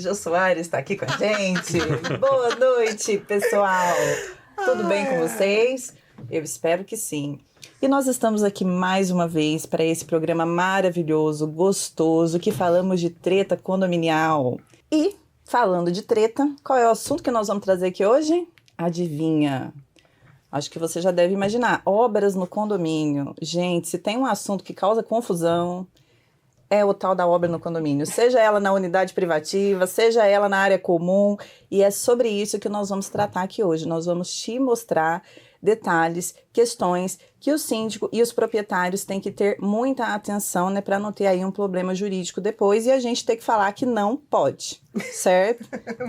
Jô Soares está aqui com a gente. Boa noite, pessoal. Tudo bem com vocês? Eu espero que sim. E nós estamos aqui mais uma vez para esse programa maravilhoso, gostoso, que falamos de treta condominial. E, falando de treta, qual é o assunto que nós vamos trazer aqui hoje? Adivinha? Acho que você já deve imaginar. Obras no condomínio. Gente, se tem um assunto que causa confusão, é o tal da obra no condomínio. Seja ela na unidade privativa, seja ela na área comum. E é sobre isso que nós vamos tratar aqui hoje. Nós vamos te mostrar detalhes, questões que o síndico e os proprietários têm que ter muita atenção, né, para não ter aí um problema jurídico depois e a gente ter que falar que não pode, certo?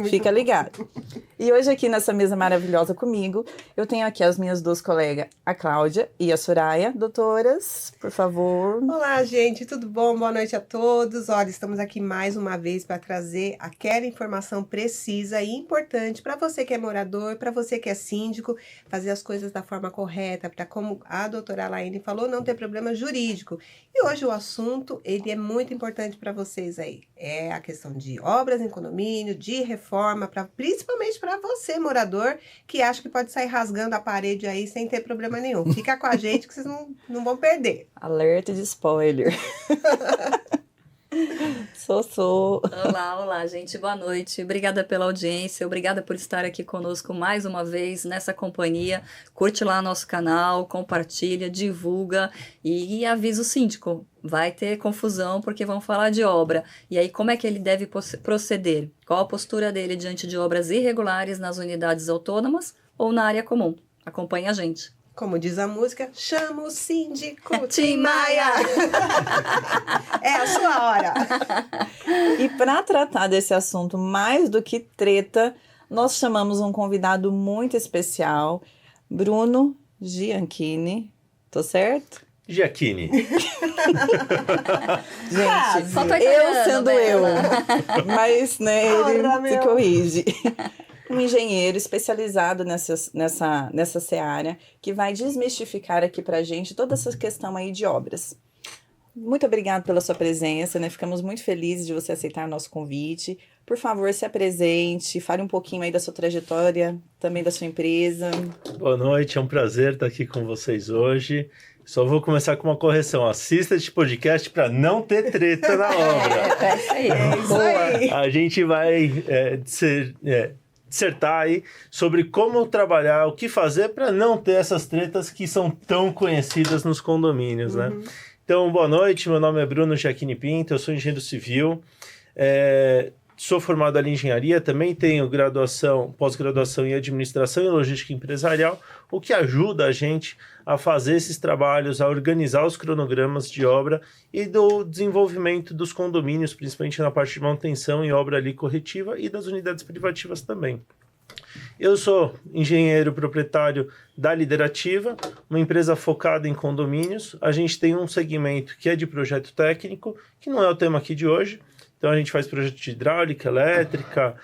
Fica ligado. E hoje aqui nessa mesa maravilhosa comigo, eu tenho aqui as minhas duas colegas, a Cláudia e a Soraya. Doutoras, por favor. Olá, gente, tudo bom? Boa noite a todos. Olha, estamos aqui mais uma vez para trazer aquela informação precisa e importante para você que é morador, para você que é síndico, fazer as coisas da forma correta, para, como a doutora Alaine falou, não ter problema jurídico. E hoje o assunto, ele é muito importante para vocês aí. É a questão de obras em condomínio, de reforma, principalmente para você, morador, que acha que pode sair rasgando a parede aí sem ter problema nenhum. Fica com a gente que vocês não vão perder. Alerta de spoiler. Sou. Olá, gente. Boa noite. Obrigada pela audiência. Obrigada por estar aqui conosco mais uma vez nessa companhia. Curte lá nosso canal, compartilha, divulga e avisa o síndico. Vai ter confusão porque vão falar de obra. E aí, como é que ele deve proceder? Qual a postura dele diante de obras irregulares nas unidades autônomas ou na área comum? Acompanhe a gente. Como diz a música, chama o síndico Tim Maia. É a sua hora. E para tratar desse assunto mais do que treta, nós chamamos um convidado muito especial, Bruno Gianchini. Tô certo? Giacchini. Gente, eu sendo eu. Mas, né, ele se corrige. Um engenheiro especializado nessa seara, que vai desmistificar aqui pra gente toda essa questão aí de obras. Muito obrigada pela sua presença, né? Ficamos muito felizes de você aceitar nosso convite. Por favor, se apresente, fale um pouquinho aí da sua trajetória, também da sua empresa. Boa noite, é um prazer estar aqui com vocês hoje. Só vou começar com uma correção. Assista este podcast para não ter treta na obra. É isso aí. Boa. A gente vai dissertar aí sobre como trabalhar, o que fazer para não ter essas tretas que são tão conhecidas nos condomínios, né? Então, boa noite, meu nome é Bruno Giacchini Pinto, eu sou engenheiro civil, sou formado ali em engenharia, também tenho pós-graduação em administração e logística empresarial, o que ajuda a gente a fazer esses trabalhos, a organizar os cronogramas de obra e do desenvolvimento dos condomínios, principalmente na parte de manutenção e obra ali corretiva e das unidades privativas também. Eu sou engenheiro proprietário da Liderativa, uma empresa focada em condomínios. A gente tem um segmento que é de projeto técnico, que não é o tema aqui de hoje. Então, a gente faz projeto de hidráulica, elétrica,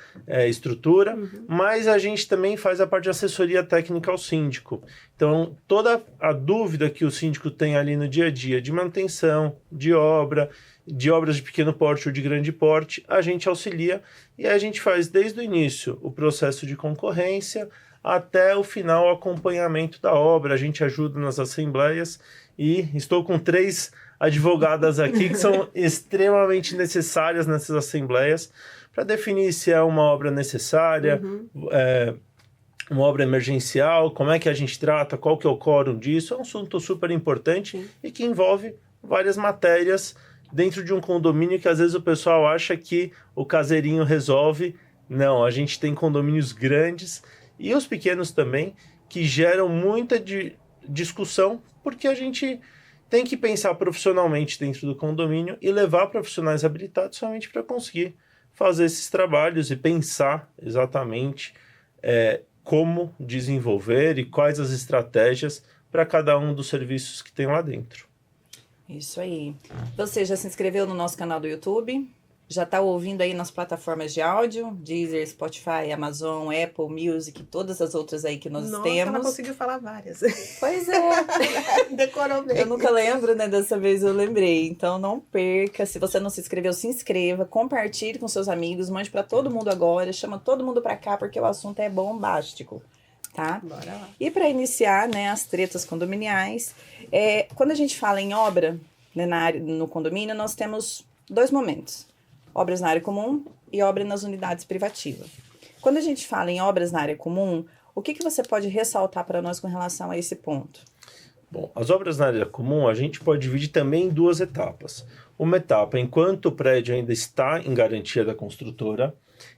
estrutura, mas a gente também faz a parte de assessoria técnica ao síndico. Então, toda a dúvida que o síndico tem ali no dia a dia de manutenção, de obras de pequeno porte ou de grande porte, a gente auxilia e a gente faz desde o início o processo de concorrência até o final o acompanhamento da obra. A gente ajuda nas assembleias e estou com 3 advogadas aqui que são extremamente necessárias nessas assembleias para definir se é uma obra necessária, uma obra emergencial, como é que a gente trata, qual que é o quórum disso. É um assunto super importante e que envolve várias matérias dentro de um condomínio que às vezes o pessoal acha que o caseirinho resolve. Não, a gente tem condomínios grandes e os pequenos também que geram muita discussão porque a gente tem que pensar profissionalmente dentro do condomínio e levar profissionais habilitados somente para conseguir fazer esses trabalhos e pensar exatamente como desenvolver e quais as estratégias para cada um dos serviços que tem lá dentro. Isso aí. Você já se inscreveu no nosso canal do YouTube? já está ouvindo aí nas plataformas de áudio, Deezer, Spotify, Amazon, Apple Music, todas as outras aí que nós temos. Ela conseguiu falar várias. Pois é. Decorou bem. Eu nunca lembro, né? Dessa vez eu lembrei. Então não perca. Se você não se inscreveu, se inscreva, compartilhe com seus amigos, mande para todo mundo agora, chama todo mundo para cá porque o assunto é bombástico. Tá? Bora lá. E para iniciar, né, as tretas condominiais, quando a gente fala em obra, né, no condomínio, nós temos 2 momentos: obras na área comum e obra nas unidades privativas. Quando a gente fala em obras na área comum, o que você pode ressaltar para nós com relação a esse ponto? Bom, as obras na área comum a gente pode dividir também em 2 etapas. Uma etapa enquanto o prédio ainda está em garantia da construtora.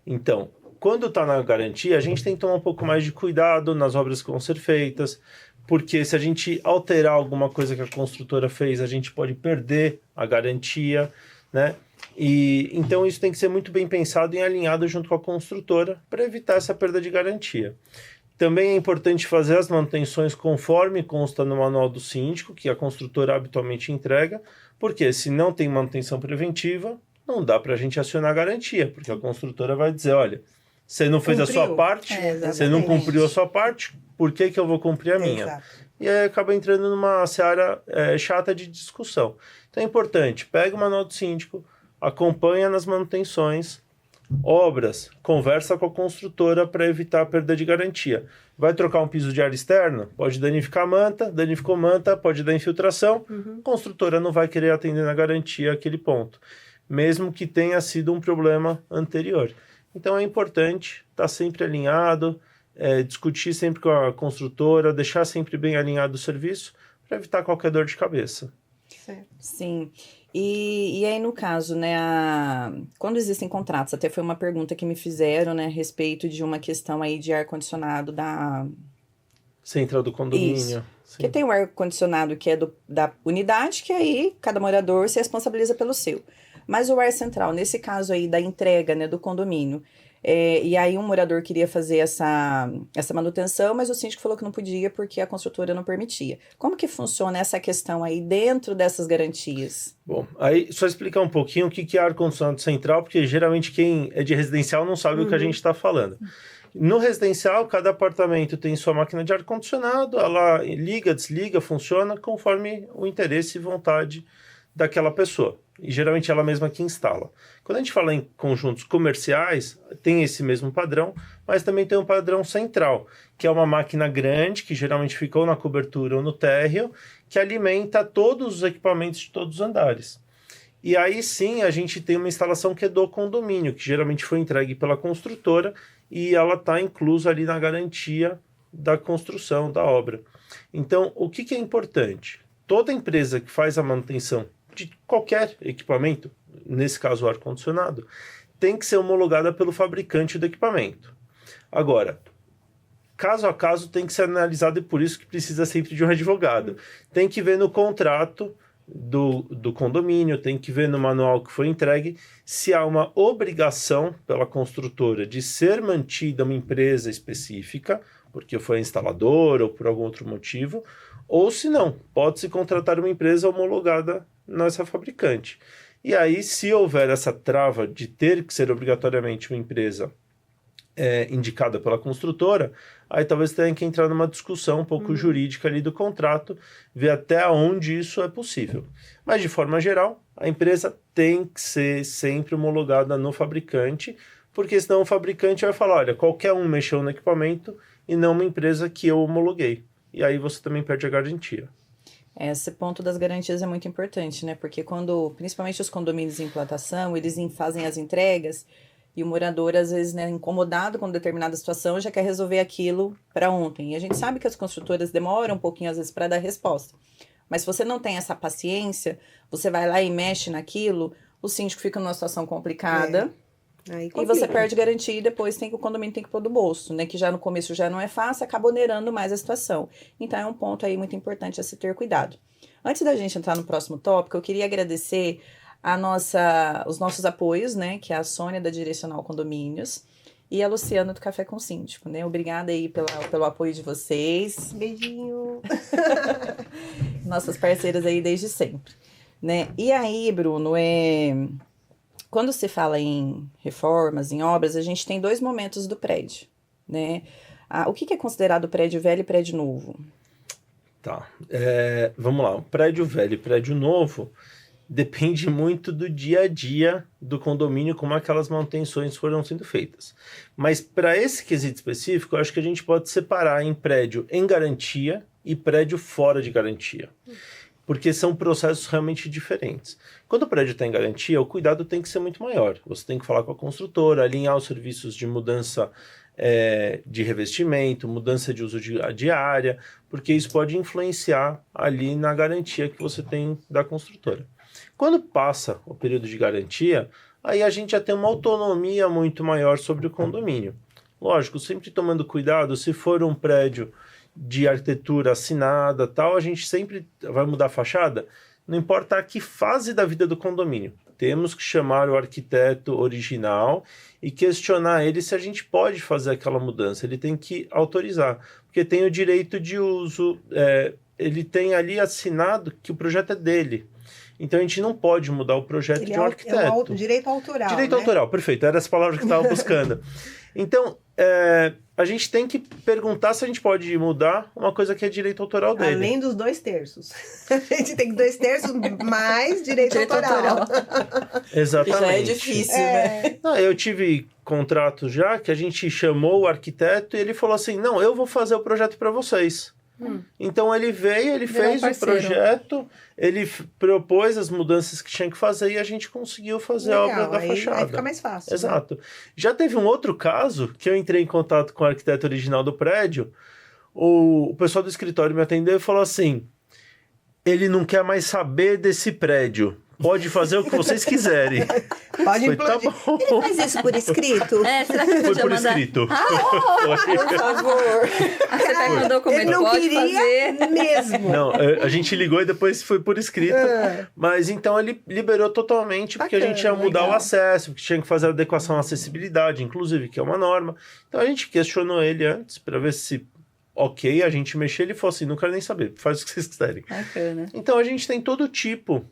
Então, quando está na garantia, a gente tem que tomar um pouco mais de cuidado nas obras que vão ser feitas, porque se a gente alterar alguma coisa que a construtora fez, a gente pode perder a garantia, né? E então isso tem que ser muito bem pensado e alinhado junto com a construtora para evitar essa perda de garantia. Também é importante fazer as manutenções conforme consta no manual do síndico, que a construtora habitualmente entrega, porque se não tem manutenção preventiva, não dá para a gente acionar a garantia, porque a construtora vai dizer, olha, você não fez a sua parte, você não cumpriu a sua parte, por que eu vou cumprir a minha? Exato. E aí acaba entrando numa seara chata de discussão. Então é importante, pega o manual do síndico, acompanha nas manutenções, obras, conversa com a construtora para evitar a perda de garantia. Vai trocar um piso de ar externo? Pode danificar a manta, danificou manta, pode dar infiltração, a construtora não vai querer atender na garantia aquele ponto, mesmo que tenha sido um problema anterior. Então é importante estar sempre alinhado, discutir sempre com a construtora, deixar sempre bem alinhado o serviço para evitar qualquer dor de cabeça. Certo. Sim. E aí, no caso, né, quando existem contratos, até foi uma pergunta que me fizeram, né, a respeito de uma questão aí de ar-condicionado da... Central do condomínio. Isso. Sim. Porque tem o ar-condicionado que é da unidade, que aí cada morador se responsabiliza pelo seu. Mas o ar central, nesse caso aí da entrega, né, do condomínio, e aí um morador queria fazer essa manutenção, mas o síndico falou que não podia porque a construtora não permitia. Como que funciona essa questão aí dentro dessas garantias? Bom, aí só explicar um pouquinho o que é ar-condicionado central, porque geralmente quem é de residencial não sabe o que a gente está falando. No residencial, cada apartamento tem sua máquina de ar-condicionado, ela liga, desliga, funciona conforme o interesse e vontade daquela pessoa. E geralmente ela mesma que instala. Quando a gente fala em conjuntos comerciais, tem esse mesmo padrão, mas também tem um padrão central, que é uma máquina grande, que geralmente fica ou na cobertura ou no térreo, que alimenta todos os equipamentos de todos os andares. E aí sim a gente tem uma instalação que é do condomínio, que geralmente foi entregue pela construtora e ela está inclusa ali na garantia da construção da obra. Então, o que é importante? Toda empresa que faz a manutenção de qualquer equipamento, nesse caso o ar-condicionado, tem que ser homologada pelo fabricante do equipamento. Agora, caso a caso tem que ser analisado e por isso que precisa sempre de um advogado. Tem que ver no contrato do condomínio, tem que ver no manual que foi entregue se há uma obrigação pela construtora de ser mantida uma empresa específica, porque foi instaladora ou por algum outro motivo, ou se não, pode-se contratar uma empresa homologada nessa fabricante. E aí, se houver essa trava de ter que ser obrigatoriamente uma empresa indicada pela construtora, aí talvez tenha que entrar numa discussão um pouco jurídica ali do contrato, ver até onde isso é possível. Mas, de forma geral, a empresa tem que ser sempre homologada no fabricante, porque senão o fabricante vai falar, olha, qualquer um mexeu no equipamento e não uma empresa que eu homologuei. E aí você também perde a garantia. Esse ponto das garantias é muito importante, né? Porque principalmente os condomínios em implantação, eles fazem as entregas e o morador, às vezes, né, incomodado com determinada situação, já quer resolver aquilo para ontem. E a gente sabe que as construtoras demoram um pouquinho, às vezes, para dar resposta. Mas se você não tem essa paciência, você vai lá e mexe naquilo, o síndico fica numa situação complicada. Aí E você perde garantia e depois o condomínio tem que pôr do bolso, né? Que já no começo já não é fácil, acaba onerando mais a situação. Então é um ponto aí muito importante a se ter cuidado. Antes da gente entrar no próximo tópico, eu queria agradecer os nossos apoios, né? Que é a Sônia da Direcional Condomínios e a Luciana do Café com Síndico, né? Obrigada aí pelo apoio de vocês. Beijinho. Nossas parceiras aí desde sempre, né? E aí, Bruno, quando se fala em reformas, em obras, a gente tem 2 momentos do prédio, né? O que é considerado prédio velho e prédio novo? Tá. Vamos lá. O prédio velho e prédio novo depende muito do dia a dia do condomínio, como aquelas manutenções foram sendo feitas. Mas para esse quesito específico, eu acho que a gente pode separar em prédio em garantia e prédio fora de garantia. Porque são processos realmente diferentes. Quando o prédio está em garantia, o cuidado tem que ser muito maior. Você tem que falar com a construtora, alinhar os serviços de mudança de revestimento, mudança de uso de área, porque isso pode influenciar ali na garantia que você tem da construtora. Quando passa o período de garantia, aí a gente já tem uma autonomia muito maior sobre o condomínio. Lógico, sempre tomando cuidado, se for um prédio de arquitetura assinada, tal, a gente sempre vai mudar a fachada, não importa a que fase da vida do condomínio. Temos que chamar o arquiteto original e questionar ele se a gente pode fazer aquela mudança. Ele tem que autorizar, porque tem o direito de uso, ele tem ali assinado que o projeto é dele. Então a gente não pode mudar o projeto de um arquiteto. Direito autoral. Direito né? autoral, perfeito. Era essa palavra que eu estava buscando. Então, a gente tem que perguntar se a gente pode mudar uma coisa que é direito autoral dele. Além dos 2/3. A gente tem 2/3 mais direito autoral. Exatamente. Já é difícil, né? Não, eu tive contrato já que a gente chamou o arquiteto e ele falou assim, não, eu vou fazer o projeto para vocês. Então ele veio, ele fez o projeto, ele propôs as mudanças que tinha que fazer e a gente conseguiu fazer a obra da fachada. Aí fica mais fácil. Exato. Né? Já teve um outro caso que eu entrei em contato com o arquiteto original do prédio, o pessoal do escritório me atendeu e falou assim, ele não quer mais saber desse prédio. Pode fazer o que vocês quiserem. Pode implodir. Tá bom. Ele faz isso por escrito? Será que eu Foi podia por mandar? escrito. Por favor. Você pega o documento, Ele não pode queria fazer. mesmo. Não, a gente ligou e depois foi por escrito. Mas então ele liberou totalmente, porque a gente ia mudar legal. o acesso, porque tinha que fazer a adequação à acessibilidade, inclusive, que é uma norma. Então a gente questionou ele antes para ver se ok, a gente mexer. Ele falou assim, não quero nem saber, faz o que vocês quiserem. Bacana. Então a gente tem todo tipo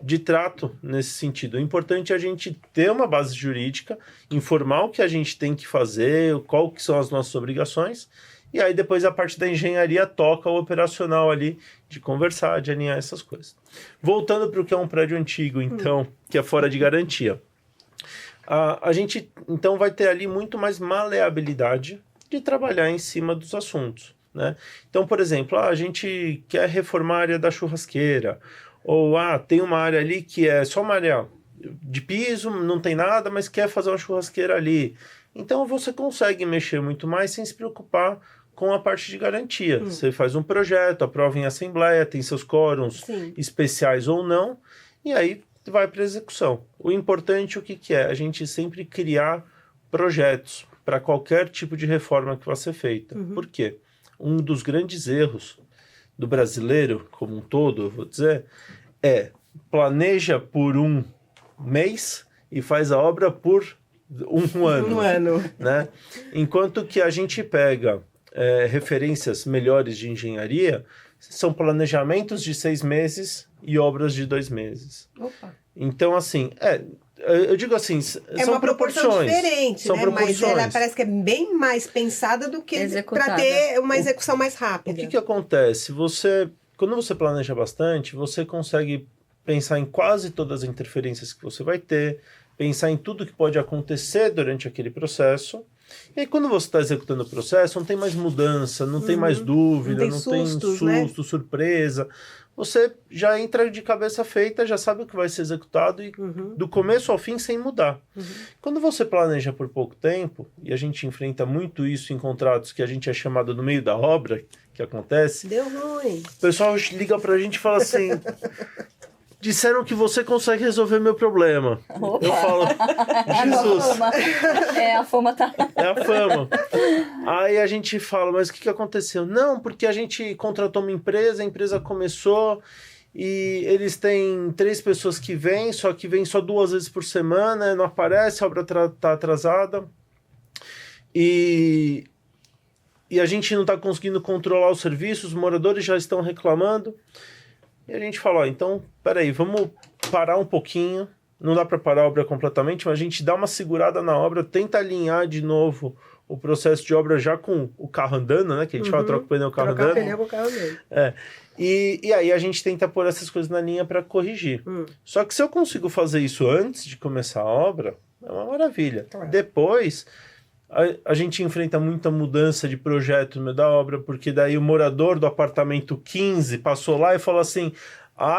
de trato nesse sentido. O importante é a gente ter uma base jurídica, informar o que a gente tem que fazer, qual que são as nossas obrigações, e aí depois a parte da engenharia toca o operacional ali, de conversar, de alinhar essas coisas. Voltando para o que é um prédio antigo, então, que é fora de garantia. A gente, então, vai ter ali muito mais maleabilidade de trabalhar em cima dos assuntos, né? Então, por exemplo, a gente quer reformar a área da churrasqueira, ou tem uma área ali que é só uma área de piso, não tem nada, mas quer fazer uma churrasqueira ali. Então você consegue mexer muito mais sem se preocupar com a parte de garantia. Você faz um projeto, aprova em assembleia, tem seus quórums especiais ou não, e aí vai para execução. O importante, o que é? A gente sempre criar projetos para qualquer tipo de reforma que vai ser feita. Por quê? Um dos grandes erros do brasileiro, como um todo, eu vou dizer, planeja por um mês e faz a obra por um ano. Um ano. Né? Enquanto que a gente pega referências melhores de engenharia, são planejamentos de 6 meses e obras de 2 meses. Opa. Então, assim, eu digo assim, é são uma proporção proporções. diferente, São né? proporções. Mas ela parece que é bem mais pensada do que para ter uma execução mais rápida. O que acontece? Quando você planeja bastante, você consegue pensar em quase todas as interferências que você vai ter, pensar em tudo que pode acontecer durante aquele processo. E aí, quando você está executando o processo, não tem mais mudança, não tem mais dúvida, não tem susto, né? surpresa. Você já entra de cabeça feita, já sabe o que vai ser executado e do começo ao fim sem mudar. Quando você planeja por pouco tempo, e a gente enfrenta muito isso em contratos que a gente é chamado no meio da obra, que acontece, deu ruim. O pessoal liga pra gente e fala assim, disseram que você consegue resolver meu problema. Opa. Eu falo, Jesus. A fama tá... É a fama. Aí a gente fala, mas o que aconteceu? Não, porque a gente contratou uma empresa, a empresa começou e eles têm 3 pessoas que vêm, só que vêm só 2 vezes por semana, não aparece, a obra tá atrasada. E a gente não está conseguindo controlar o serviço, os moradores já estão reclamando. E a gente fala, então, peraí, vamos parar um pouquinho, não dá para parar a obra completamente, mas a gente dá uma segurada na obra, tenta alinhar de novo o processo de obra já com o carro andando, né? Que a gente fala, troca o pneu, o carro Trocar andando. pneu com o carro andando. E aí a gente tenta pôr essas coisas na linha para corrigir. Só que se eu consigo fazer isso antes de começar a obra, é uma maravilha. Claro. Depois, a gente enfrenta muita mudança de projeto no meio da obra, porque daí o morador do apartamento 15 passou lá e falou assim,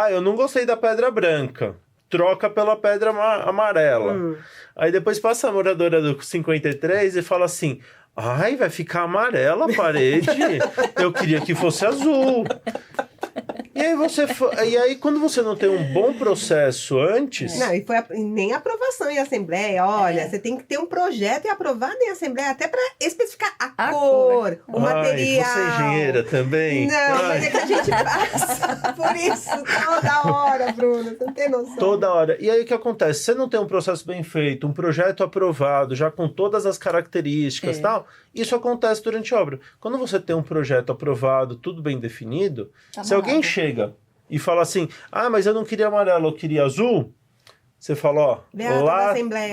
eu não gostei da pedra branca, troca pela pedra amarela. Aí depois passa a moradora do 53 e fala assim, vai ficar amarela a parede, eu queria que fosse azul. E aí, quando você não tem um bom processo antes... Não, e nem aprovação em assembleia. Olha, você tem que ter um projeto e aprovado em assembleia, até para especificar a cor, o material. Você é engenheira também? Não, mas é que a gente passa por isso toda hora, Bruno. Você não tem noção. Toda hora. E aí, o que acontece? Você não tem um processo bem feito, um projeto aprovado, já com todas as características e tal, isso acontece durante a obra. Quando você tem um projeto aprovado, tudo bem definido, se alguém chega e fala assim, mas eu não queria amarelo, eu queria azul, você fala,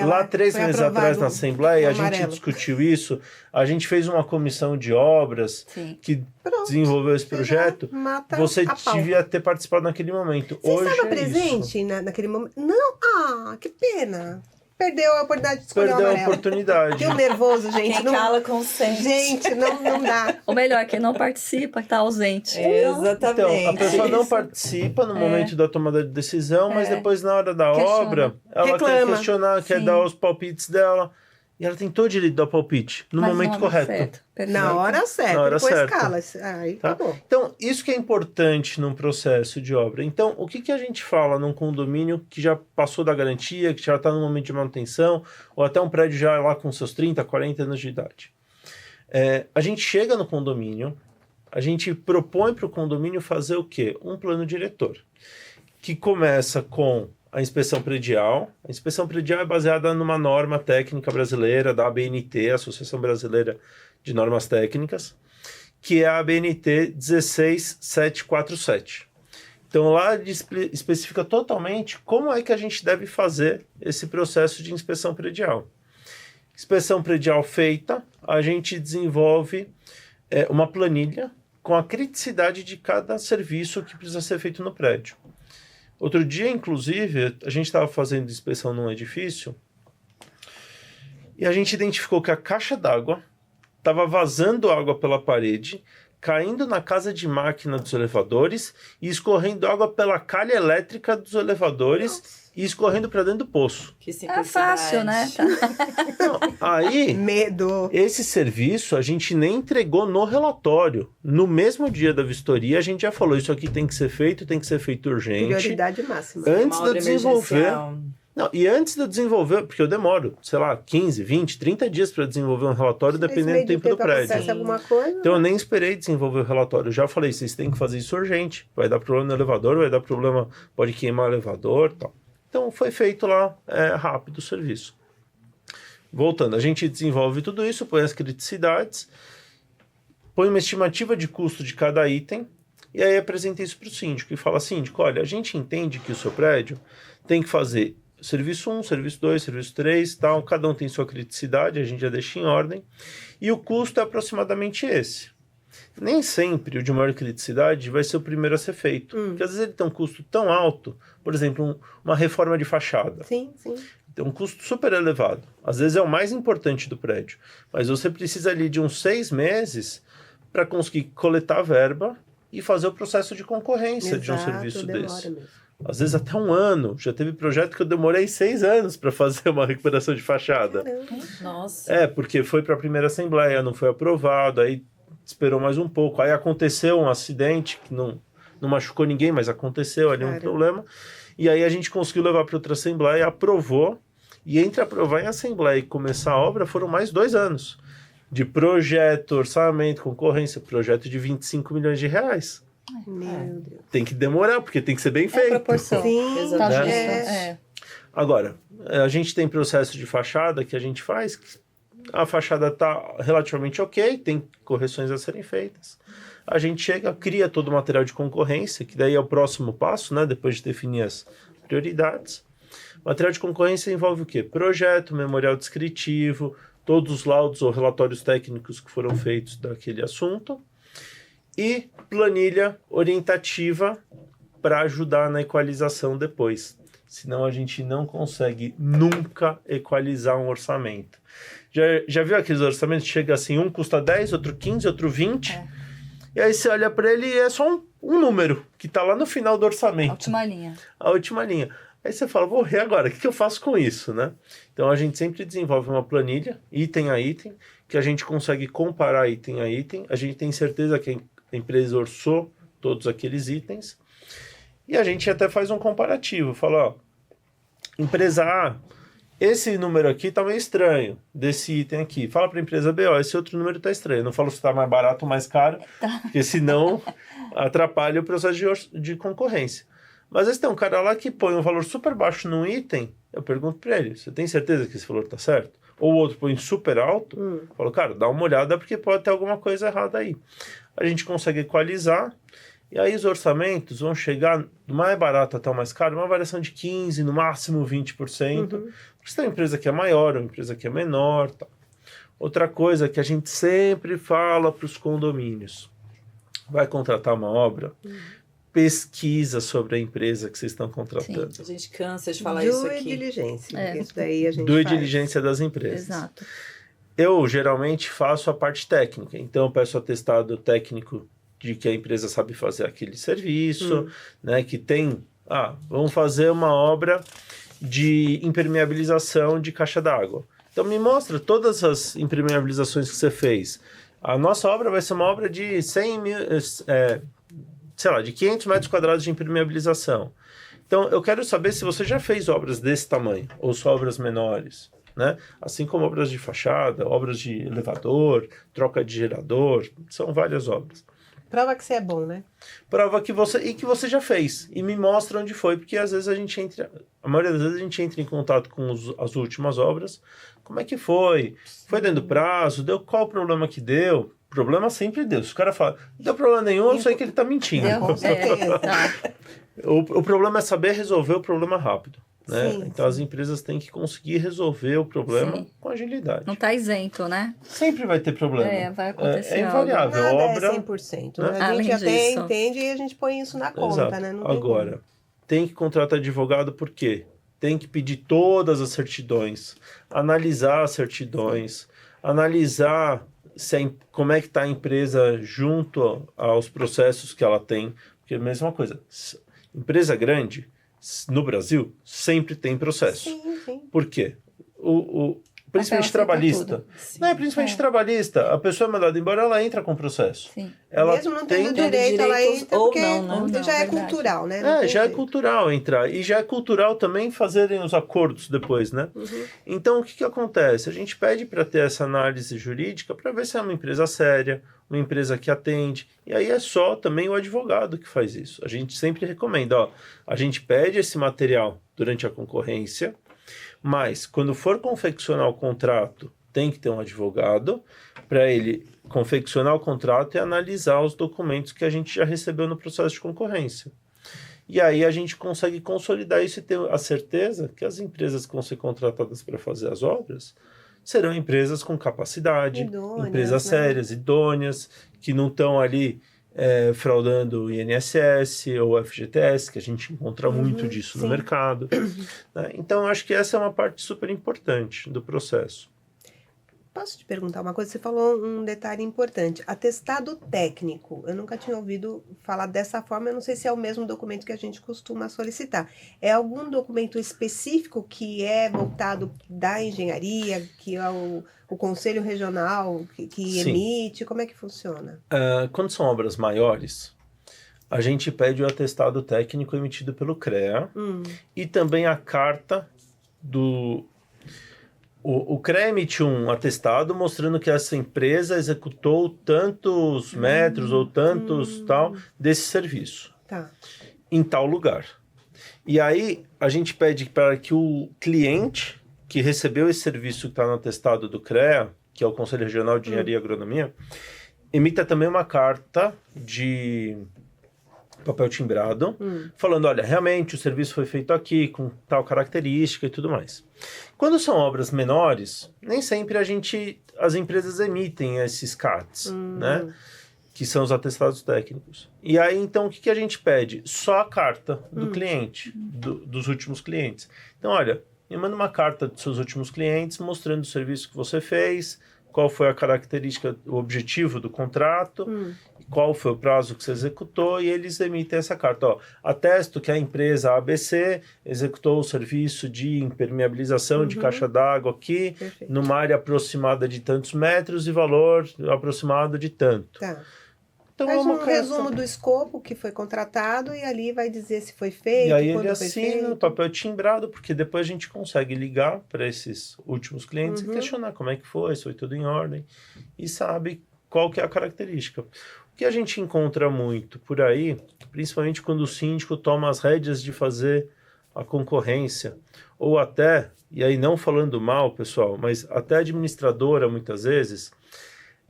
lá 3 meses atrás na Assembleia, a gente discutiu isso, a gente fez uma comissão de obras que desenvolveu esse projeto, você devia ter participado naquele momento. Você Hoje estava presente naquele momento? Não, que pena. Perdeu a oportunidade de escolher o amarelo. Perdeu a oportunidade. Fico nervoso, gente. Quem cala consente. Gente, não dá. Ou melhor, quem não participa, está ausente. Exatamente. Então, a pessoa não participa no momento da tomada de decisão, mas depois, na hora da obra, ela quer questionar, quer dar os palpites dela. E ela tem todo o direito de dar palpite no momento correto. Na hora certa. Na hora depois certa. cala. Aí tá bom. Então, isso que é importante num processo de obra. Então, o que a gente fala num condomínio que já passou da garantia, que já está no momento de manutenção, ou até um prédio já lá com seus 30, 40 anos de idade? A gente chega no condomínio, a gente propõe para o condomínio fazer o quê? Um plano diretor, que começa com a inspeção predial. A inspeção predial é baseada numa norma técnica brasileira da ABNT, Associação Brasileira de Normas Técnicas, que é a ABNT 16747. Então lá especifica totalmente como é que a gente deve fazer esse processo de inspeção predial. Inspeção predial feita, a gente desenvolve uma planilha com a criticidade de cada serviço que precisa ser feito no prédio. Outro dia, inclusive, a gente estava fazendo inspeção num edifício e a gente identificou que a caixa d'água estava vazando água pela parede, caindo na casa de máquina dos elevadores e escorrendo água pela calha elétrica dos elevadores e escorrendo para dentro do poço. Que É fácil, né? Não, aí, Medo. esse serviço a gente nem entregou no relatório. No mesmo dia da vistoria, a gente já falou, isso aqui tem que ser feito urgente. Prioridade máxima. Antes de eu desenvolver... Não, e antes de eu desenvolver, porque eu demoro, 15, 20, 30 dias para desenvolver um relatório, dependendo do tempo do prédio. Alguma coisa, então eu nem esperei desenvolver o relatório. Eu já falei, vocês têm que fazer isso urgente. Vai dar problema no elevador, vai dar problema, pode queimar o elevador e tal. Então foi feito lá rápido o serviço. Voltando, a gente desenvolve tudo isso, põe as criticidades, põe uma estimativa de custo de cada item, e aí apresenta isso para o síndico e fala, síndico, olha, a gente entende que o seu prédio tem que fazer serviço 1, serviço 2, serviço 3, tal, cada um tem sua criticidade, a gente já deixa em ordem, e o custo é aproximadamente esse. Nem sempre o de maior criticidade vai ser o primeiro a ser feito, porque às vezes ele tem um custo tão alto, por exemplo, uma reforma de fachada. Sim. Tem um custo super elevado. Às vezes é o mais importante do prédio, mas você precisa ali de uns 6 meses para conseguir coletar verba e fazer o processo de concorrência de um serviço desse. Mesmo. Às vezes até 1 ano. Já teve projeto que eu demorei 6 anos para fazer uma recuperação de fachada. Nossa. Porque foi para a primeira assembleia, não foi aprovado, aí esperou mais um pouco. Aí aconteceu um acidente que não machucou ninguém, mas aconteceu ali um problema. E aí a gente conseguiu levar para outra assembleia, aprovou. E entre aprovar em assembleia e começar a obra foram mais 2 anos. De projeto, orçamento, concorrência, projeto de 25 milhões de reais. Meu Deus. Tem que demorar, porque tem que ser bem feito. Proporção. Sim, Tá Exatamente. justo. Agora, a gente tem processo de fachada que a gente faz, a fachada está relativamente ok, tem correções a serem feitas. A gente chega, cria todo o material de concorrência, que daí é o próximo passo, né, depois de definir as prioridades. Material de concorrência envolve o quê? Projeto, memorial descritivo, todos os laudos ou relatórios técnicos que foram feitos daquele assunto e planilha orientativa para ajudar na equalização depois. Senão a gente não consegue nunca equalizar um orçamento. Já viu aqueles orçamentos que chega assim, um custa 10, outro 15, outro 20? E aí você olha para ele e é só um número que está lá no final do orçamento. A última linha. Aí você fala, vou ver agora, o que eu faço com isso, né? Então a gente sempre desenvolve uma planilha, item a item, que a gente consegue comparar item a item. A gente tem certeza que a empresa orçou todos aqueles itens. E a gente até faz um comparativo. Fala, ó, empresa A, esse número aqui tá meio estranho, desse item aqui. Fala para a empresa B, ó, esse outro número tá estranho. Eu não falo se tá mais barato ou mais caro, porque senão atrapalha o processo de concorrência. Mas às vezes tem um cara lá que põe um valor super baixo num item, eu pergunto para ele, você tem certeza que esse valor tá certo? Ou o outro põe super alto, eu falo, cara, dá uma olhada porque pode ter alguma coisa errada aí. A gente consegue equalizar, e aí os orçamentos vão chegar do mais barato até o mais caro, uma variação de 15%, no máximo 20%. Porque você tem uma empresa que é maior, uma empresa que é menor. Tá. Outra coisa que a gente sempre fala para os condomínios. Vai contratar uma obra, pesquisa sobre a empresa que vocês estão contratando. Sim, a gente cansa de falar isso aqui. Due diligência. Isso daí a gente Due faz. diligência das empresas. Exato. Eu geralmente faço a parte técnica. Então eu peço atestado técnico de que a empresa sabe fazer aquele serviço, né, que tem, vamos fazer uma obra de impermeabilização de caixa d'água. Então me mostra todas as impermeabilizações que você fez. A nossa obra vai ser uma obra de 100 mil, de 500 metros quadrados de impermeabilização. Então eu quero saber se você já fez obras desse tamanho, ou só obras menores, né? Assim como obras de fachada, obras de elevador, troca de gerador, são várias obras. Prova que você é bom, né? Prova que você já fez. E me mostra onde foi, porque às vezes a maioria das vezes a gente entra em contato com as últimas obras. Como é que foi? Foi dentro do prazo? Qual o problema que deu? Problema sempre deu. Se o cara fala, não deu problema nenhum, eu sei que ele está mentindo. Com certeza. O problema é saber resolver o problema rápido. Né? Sim, então as empresas têm que conseguir resolver o problema com agilidade. Não está isento, né? Sempre vai ter problema. Vai acontecer. É invariável. Nada Obra, é 100%. Né? A Além gente até disso. entende e a gente põe isso na conta, Exato. né? Não tem Agora, como. tem que contratar advogado por quê? Tem que pedir todas as certidões, analisar as certidões, analisar como é que está a empresa junto aos processos que ela tem. Porque é a mesma coisa, empresa grande, no Brasil, sempre tem processo. Sim. Por quê? Principalmente trabalhista. Principalmente trabalhista. A pessoa é mandada embora, ela entra com processo. Sim. Ela Mesmo não tendo tendo direito, ela direitos entra ou porque não, né? já é Verdade. cultural, né? Não tem já é jeito. cultural entrar. E já é cultural também fazerem os acordos depois, né? Então, o que acontece? A gente pede para ter essa análise jurídica para ver se é uma empresa séria, uma empresa que atende. E aí é só também o advogado que faz isso. A gente sempre recomenda, a gente pede esse material durante a concorrência, mas quando for confeccionar o contrato, tem que ter um advogado para ele confeccionar o contrato e analisar os documentos que a gente já recebeu no processo de concorrência. E aí a gente consegue consolidar isso e ter a certeza que as empresas que vão ser contratadas para fazer as obras serão empresas com capacidade, Idôneas, empresas né? sérias, idôneas, que não estão ali fraudando o INSS ou o FGTS, que a gente encontra muito disso no mercado. Né? Então, acho que essa é uma parte super importante do processo. Posso te perguntar uma coisa? Você falou um detalhe importante. Atestado técnico. Eu nunca tinha ouvido falar dessa forma. Eu não sei se é o mesmo documento que a gente costuma solicitar. É algum documento específico que é voltado da engenharia, que é o Conselho Regional que emite? Como é que funciona? Quando são obras maiores, a gente pede o atestado técnico emitido pelo CREA e também a carta do... O CREA emite um atestado mostrando que essa empresa executou tantos metros ou tantos tal desse serviço em tal lugar. E aí a gente pede para que o cliente que recebeu esse serviço que está no atestado do CREA, que é o Conselho Regional de Engenharia e Agronomia, emita também uma carta de papel timbrado, falando, olha, realmente o serviço foi feito aqui, com tal característica e tudo mais. Quando são obras menores, nem sempre as empresas emitem esses CATs, né? Que são os atestados técnicos. E aí, então, o que a gente pede? Só a carta do cliente, dos últimos clientes. Então, olha, me manda uma carta dos seus últimos clientes, mostrando o serviço que você fez, qual foi a característica, o objetivo do contrato, qual foi o prazo que você executou, e eles emitem essa carta. Ó, atesto que a empresa ABC executou o serviço de impermeabilização de caixa d'água aqui, numa área aproximada de tantos metros e valor aproximado de tanto. Tá. Então, Faz um carta. resumo do escopo que foi contratado e ali vai dizer se foi feito, E aí quando ele foi assina feito. o papel timbrado, porque depois a gente consegue ligar para esses últimos clientes e questionar como é que foi, se foi tudo em ordem, e sabe qual que é a característica. O que a gente encontra muito por aí, principalmente quando o síndico toma as rédeas de fazer a concorrência, ou até, e aí não falando mal, pessoal, mas até a administradora, muitas vezes,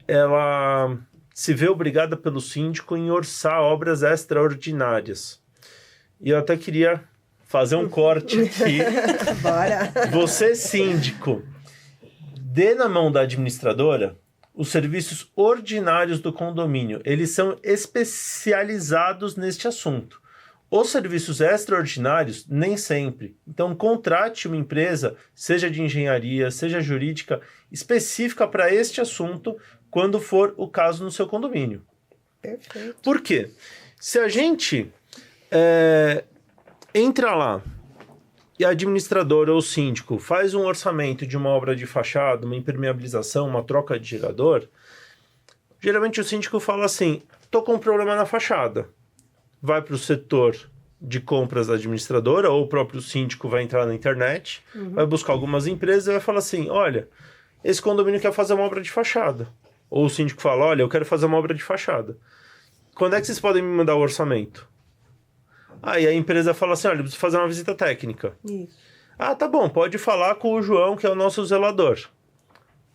ela se vê obrigada pelo síndico em orçar obras extraordinárias. E eu até queria fazer um corte aqui. Bora. Você, síndico, dê na mão da administradora os serviços ordinários do condomínio. Eles são especializados neste assunto. Os serviços extraordinários, nem sempre. Então, contrate uma empresa, seja de engenharia, seja jurídica, específica para este assunto, quando for o caso no seu condomínio. Perfeito. Por quê? Se a gente entra lá e a administradora ou o síndico faz um orçamento de uma obra de fachada, uma impermeabilização, uma troca de gerador, geralmente o síndico fala assim, estou com um problema na fachada. Vai para o setor de compras da administradora, ou o próprio síndico vai entrar na internet, vai buscar algumas empresas e vai falar assim, olha, esse condomínio quer fazer uma obra de fachada. Ou o síndico fala, olha, eu quero fazer uma obra de fachada. Quando é que vocês podem me mandar o orçamento? Aí a empresa fala assim, olha, eu preciso fazer uma visita técnica. Isso. Ah, tá bom, pode falar com o João, que é o nosso zelador.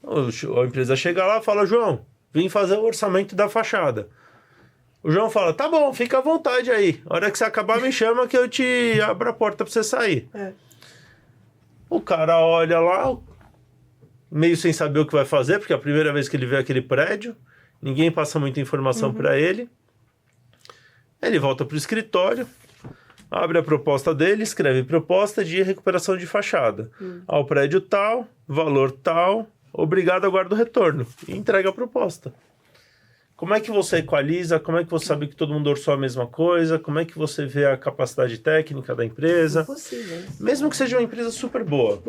A empresa chega lá e fala, João, vim fazer o orçamento da fachada. O João fala, tá bom, fica à vontade aí. A hora que você acabar, me chama que eu te abro a porta pra você sair. O cara olha lá, meio sem saber o que vai fazer, porque é a primeira vez que ele vê aquele prédio, ninguém passa muita informação para ele. Ele volta pro escritório, abre a proposta dele, escreve proposta de recuperação de fachada. Ao prédio tal, valor tal, obrigado, aguardo o retorno. E entrega a proposta. Como é que você equaliza? Como é que você sabe que todo mundo orçou a mesma coisa? Como é que você vê a capacidade técnica da empresa? Impossível. Mesmo que seja uma empresa super boa.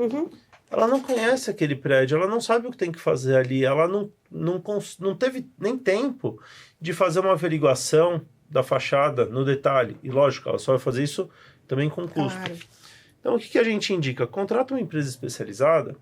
Ela não conhece aquele prédio, ela não sabe o que tem que fazer ali, ela não teve nem tempo de fazer uma averiguação da fachada no detalhe. E lógico, ela só vai fazer isso também com custo. Claro. Então o que a gente indica? Contrata uma empresa especializada,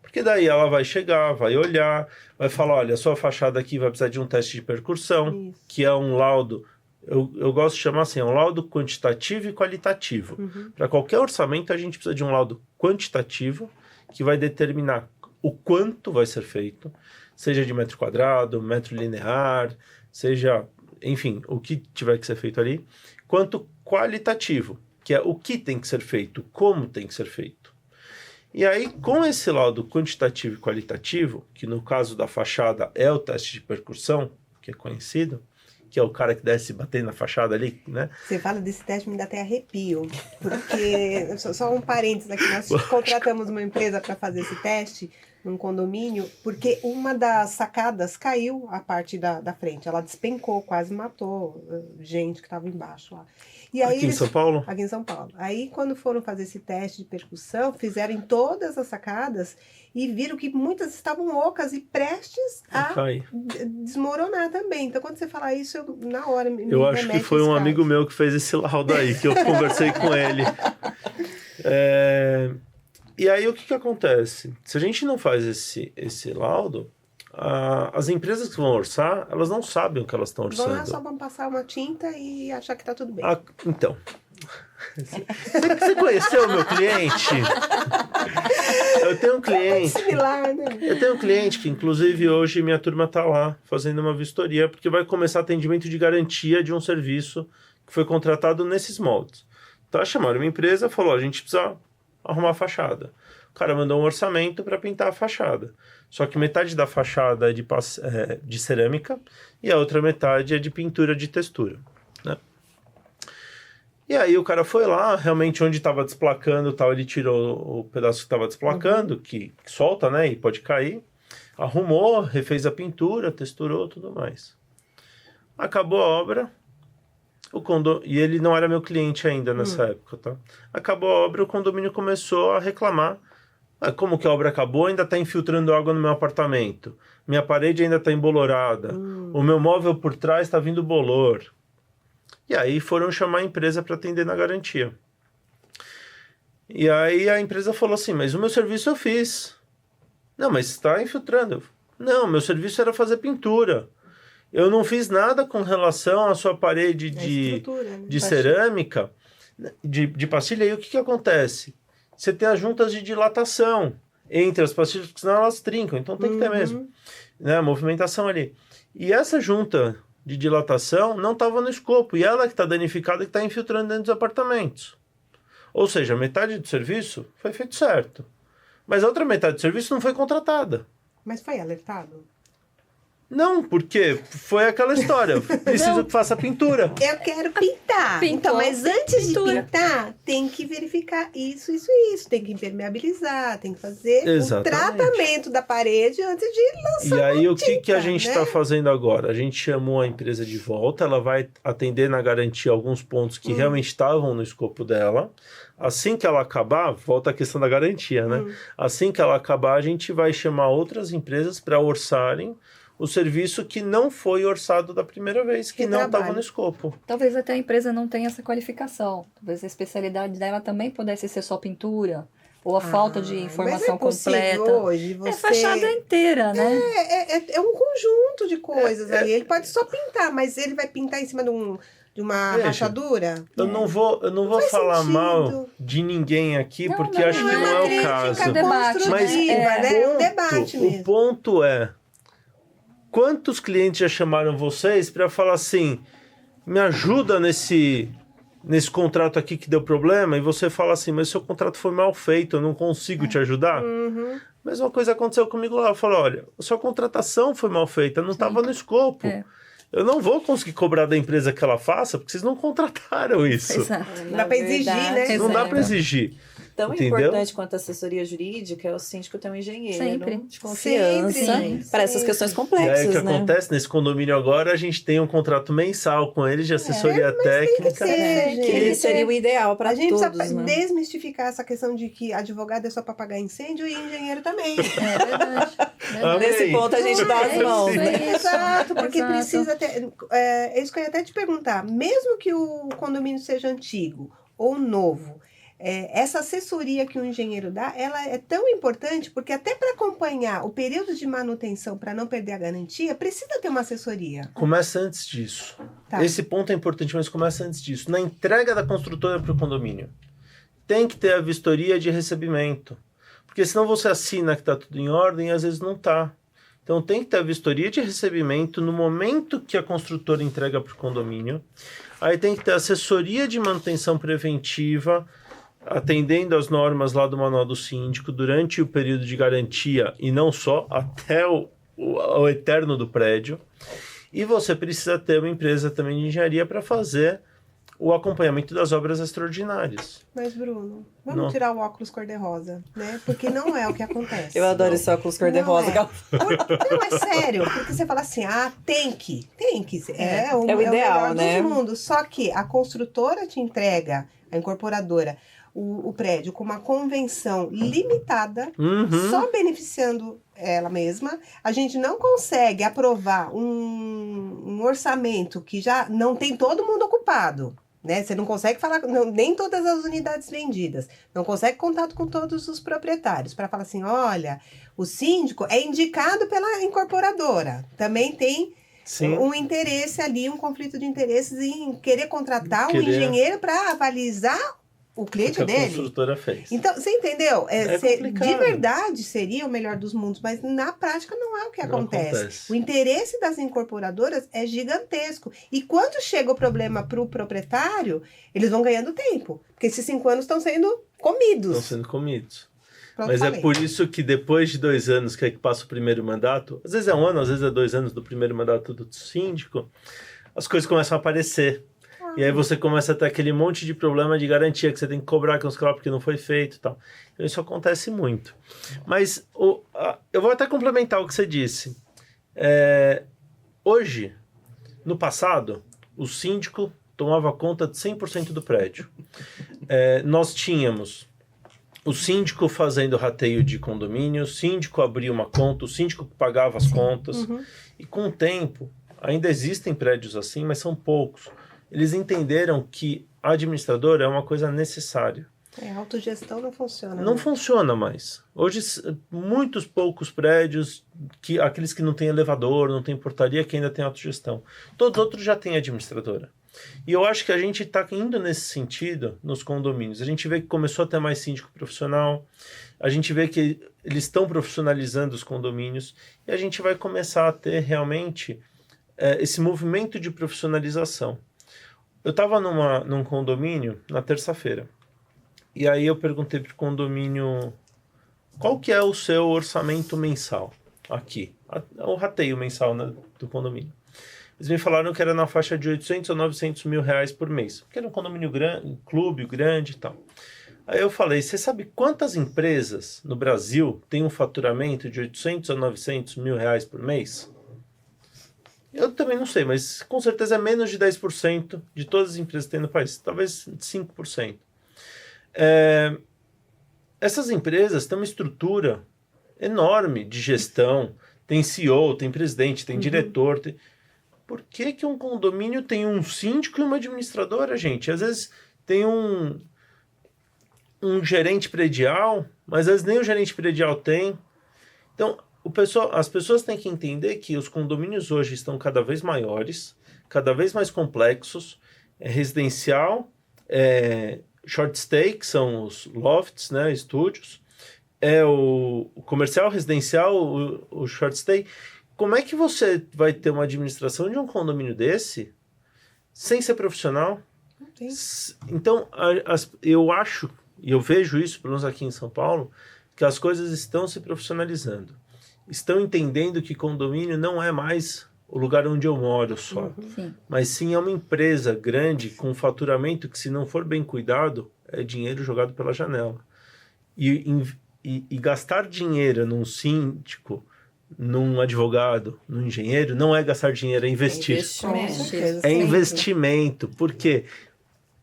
porque daí ela vai chegar, vai olhar, vai falar, olha, a sua fachada aqui vai precisar de um teste de percussão, que é um laudo, eu gosto de chamar assim, é um laudo quantitativo e qualitativo. Para qualquer orçamento a gente precisa de um laudo quantitativo, que vai determinar o quanto vai ser feito, seja de metro quadrado, metro linear, seja, enfim, o que tiver que ser feito ali, quanto qualitativo, que é o que tem que ser feito, como tem que ser feito. E aí, com esse laudo quantitativo e qualitativo, que no caso da fachada é o teste de percussão, que é conhecido, que é o cara que desce batendo na fachada ali, né? Você fala desse teste, me dá até arrepio. Porque, só um parênteses aqui, nós contratamos uma empresa para fazer esse teste num condomínio, porque uma das sacadas caiu a parte da frente. Ela despencou, quase matou gente que estava embaixo lá. E aí Aqui em São Paulo? Aqui em São Paulo. Aí, quando foram fazer esse teste de percussão, fizeram em todas as sacadas e viram que muitas estavam ocas e prestes a desmoronar também. Então, quando você fala isso, na hora me Eu acho que foi um amigo meu que fez esse laudo aí, que eu conversei com ele. E aí, o que acontece? Se a gente não faz esse laudo, as empresas que vão orçar, elas não sabem o que elas estão orçando. Vão lá, só vão passar uma tinta e achar que tá tudo bem. Então, Você conheceu o meu cliente? Eu tenho um cliente. Similar, né? Eu tenho um cliente que, inclusive, hoje minha turma está lá fazendo uma vistoria, porque vai começar atendimento de garantia de um serviço que foi contratado nesses moldes. Então, chamaram uma empresa e falou, a gente precisa arrumar a fachada. O cara mandou um orçamento para pintar a fachada. Só que metade da fachada é de cerâmica e a outra metade é de pintura de textura, né? E aí o cara foi lá, realmente onde estava desplacando, tal, ele tirou o pedaço que estava desplacando, que solta, né, e pode cair, arrumou, refez a pintura, texturou, tudo mais. Acabou a obra, e ele não era meu cliente ainda nessa época, tá? Acabou a obra, o condomínio começou a reclamar. Como que a obra acabou? Ainda está infiltrando água no meu apartamento. Minha parede ainda está embolorada. O meu móvel por trás está vindo bolor. E aí foram chamar a empresa para atender na garantia. E aí a empresa falou assim, mas o meu serviço eu fiz. Não, mas está infiltrando. Não, meu serviço era fazer pintura. Eu não fiz nada com relação à sua parede de cerâmica, de pastilha. E o que acontece? Você tem as juntas de dilatação entre as pastilhas, porque senão elas trincam. Então tem que ter mesmo, né, a movimentação ali. E essa junta de dilatação não estava no escopo. E ela que está danificada e que está infiltrando dentro dos apartamentos. Ou seja, metade do serviço foi feito certo. Mas a outra metade do serviço não foi contratada. Mas foi alertado? Não, porque foi aquela história. Preciso que faça pintura. Eu quero pintar. Pintou. Então, mas antes Pintura. de pintar, tem que verificar isso. Tem que impermeabilizar, tem que fazer Exatamente. o tratamento da parede antes de lançar E aí, uma o que a tinta, gente né? está fazendo agora? A gente chamou a empresa de volta, ela vai atender na garantia alguns pontos que realmente estavam no escopo dela. Assim que ela acabar, volta a questão da garantia, né? Assim que ela acabar, a gente vai chamar outras empresas para orçarem o serviço que não foi orçado da primeira vez, que não estava no escopo. Talvez até a empresa não tenha essa qualificação. Talvez a especialidade dela também pudesse ser só pintura. Ou a falta de informação completa. Hoje É fachada inteira, né? É um conjunto de coisas ali. Ele pode só pintar, mas ele vai pintar em cima de uma Veja, rachadura? Eu não vou falar sentido. mal de ninguém aqui, Não, porque não, acho não que é não é o crítica, caso. é debate, Mas né? É um debate o mesmo. ponto é, quantos clientes já chamaram vocês para falar assim, me ajuda nesse contrato aqui que deu problema, e você fala assim, mas seu contrato foi mal feito, eu não consigo te ajudar? Mesma coisa aconteceu comigo lá. Eu falei, olha, a sua contratação foi mal feita, não estava no escopo. Eu não vou conseguir cobrar da empresa que ela faça, porque vocês não contrataram isso. Exato. Não dá para exigir, né? Não dá para exigir. Tão Entendeu? importante quanto a assessoria jurídica é o síndico ter um engenheiro Sempre. de confiança Sempre. para essas questões E aí complexas, o que né? acontece nesse condomínio agora, a gente tem um contrato mensal com eles de assessoria técnica. ser, Que gente. seria o ideal para A gente todos, precisa né? desmistificar essa questão de que advogado é só para apagar incêndio e engenheiro também. É verdade. Amém. Nesse ponto a gente dá as É mãos, isso né? aí. Exato, porque Exato. precisa ter. É isso que eu ia até te perguntar. Mesmo que o condomínio seja antigo ou novo, essa assessoria que o engenheiro dá, ela é tão importante porque até para acompanhar o período de manutenção, para não perder a garantia, precisa ter uma assessoria. Começa antes disso. Tá. Esse ponto é importante, mas começa antes disso. Na entrega da construtora para o condomínio, tem que ter a vistoria de recebimento. Porque senão você assina que está tudo em ordem e às vezes não está. Então tem que ter a vistoria de recebimento no momento que a construtora entrega para o condomínio. Aí tem que ter assessoria de manutenção preventiva, atendendo às normas lá do Manual do Síndico durante o período de garantia e não só, até o eterno do prédio. E você precisa ter uma empresa também de engenharia para fazer o acompanhamento das obras extraordinárias. Mas, Bruno, vamos Não. tirar o óculos cor-de-rosa, né? Porque não é o que acontece. Eu adoro esse óculos cor-de-rosa. Não, não, é sério, porque você fala assim, tem que. É o ideal, melhor né? dos mundos. Só que a construtora te entrega, a incorporadora, o prédio com uma convenção limitada, só beneficiando ela mesma. A gente não consegue aprovar um orçamento que já não tem todo mundo ocupado. Né? Você não consegue falar, nem todas as unidades vendidas, não consegue contato com todos os proprietários para falar assim, olha, o síndico é indicado pela incorporadora, também tem Sim. um interesse ali, um conflito de interesses em querer contratar um engenheiro para avalizar o cliente O que a dele. construtora fez. Então, você entendeu? É De complicado. verdade seria o melhor dos mundos, mas na prática não é o que Não acontece. acontece. O interesse das incorporadoras é gigantesco. E quando chega o problema para o proprietário, eles vão ganhando tempo. Porque esses 5 anos estão sendo comidos. Estão sendo comidos. Pronto, Mas falei. é por isso que depois de 2 anos que é que passa o primeiro mandato, às vezes é 1 ano, às vezes é 2 anos do primeiro mandato do síndico, as coisas começam a aparecer. E aí você começa a ter aquele monte de problema de garantia que você tem que cobrar com os caras porque não foi feito e tal. Então, isso acontece muito. Mas eu vou até complementar o que você disse. Hoje, no passado, o síndico tomava conta de 100% do prédio. Nós tínhamos o síndico fazendo rateio de condomínio, o síndico abria uma conta, o síndico pagava as contas. Uhum. E com o tempo, ainda existem prédios assim, mas são poucos. Eles entenderam que a administradora é uma coisa necessária. A autogestão não funciona. Não né? funciona mais. Hoje, muitos poucos prédios, aqueles que não têm elevador, não tem portaria, que ainda tem autogestão. Todos os outros já têm administradora. E eu acho que a gente está indo nesse sentido nos condomínios. A gente vê que começou a ter mais síndico profissional, a gente vê que eles estão profissionalizando os condomínios, e a gente vai começar a ter realmente esse movimento de profissionalização. Eu estava num condomínio na terça-feira, e aí eu perguntei para o condomínio qual que é o seu orçamento mensal aqui, o rateio mensal, né, do condomínio. Eles me falaram que era na faixa de 800 a 900 mil reais por mês, porque era um condomínio grande, um clube grande e tal. Aí eu falei, você sabe quantas empresas no Brasil têm um faturamento de 800 a 900 mil reais por mês? Eu também não sei, mas com certeza é menos de 10% de todas as empresas que tem no país, talvez 5%. Essas empresas têm uma estrutura enorme de gestão, tem CEO, tem presidente, tem diretor. Por que um condomínio tem um síndico e uma administradora, gente? Às vezes tem um gerente predial, mas às vezes nem o gerente predial tem. Então, as pessoas têm que entender que os condomínios hoje estão cada vez maiores, cada vez mais complexos, residencial, short stay, que são os lofts, né, estúdios, o comercial, residencial, o short stay. Como é que você vai ter uma administração de um condomínio desse sem ser profissional? Então, eu acho, e eu vejo isso, pelo menos aqui em São Paulo, que as coisas estão se profissionalizando. Estão entendendo que condomínio não é mais o lugar onde eu moro só, mas sim é uma empresa grande com faturamento que, se não for bem cuidado, é dinheiro jogado pela janela. E gastar dinheiro num síndico, num advogado, num engenheiro, não é gastar dinheiro, é investir. É investimento, porque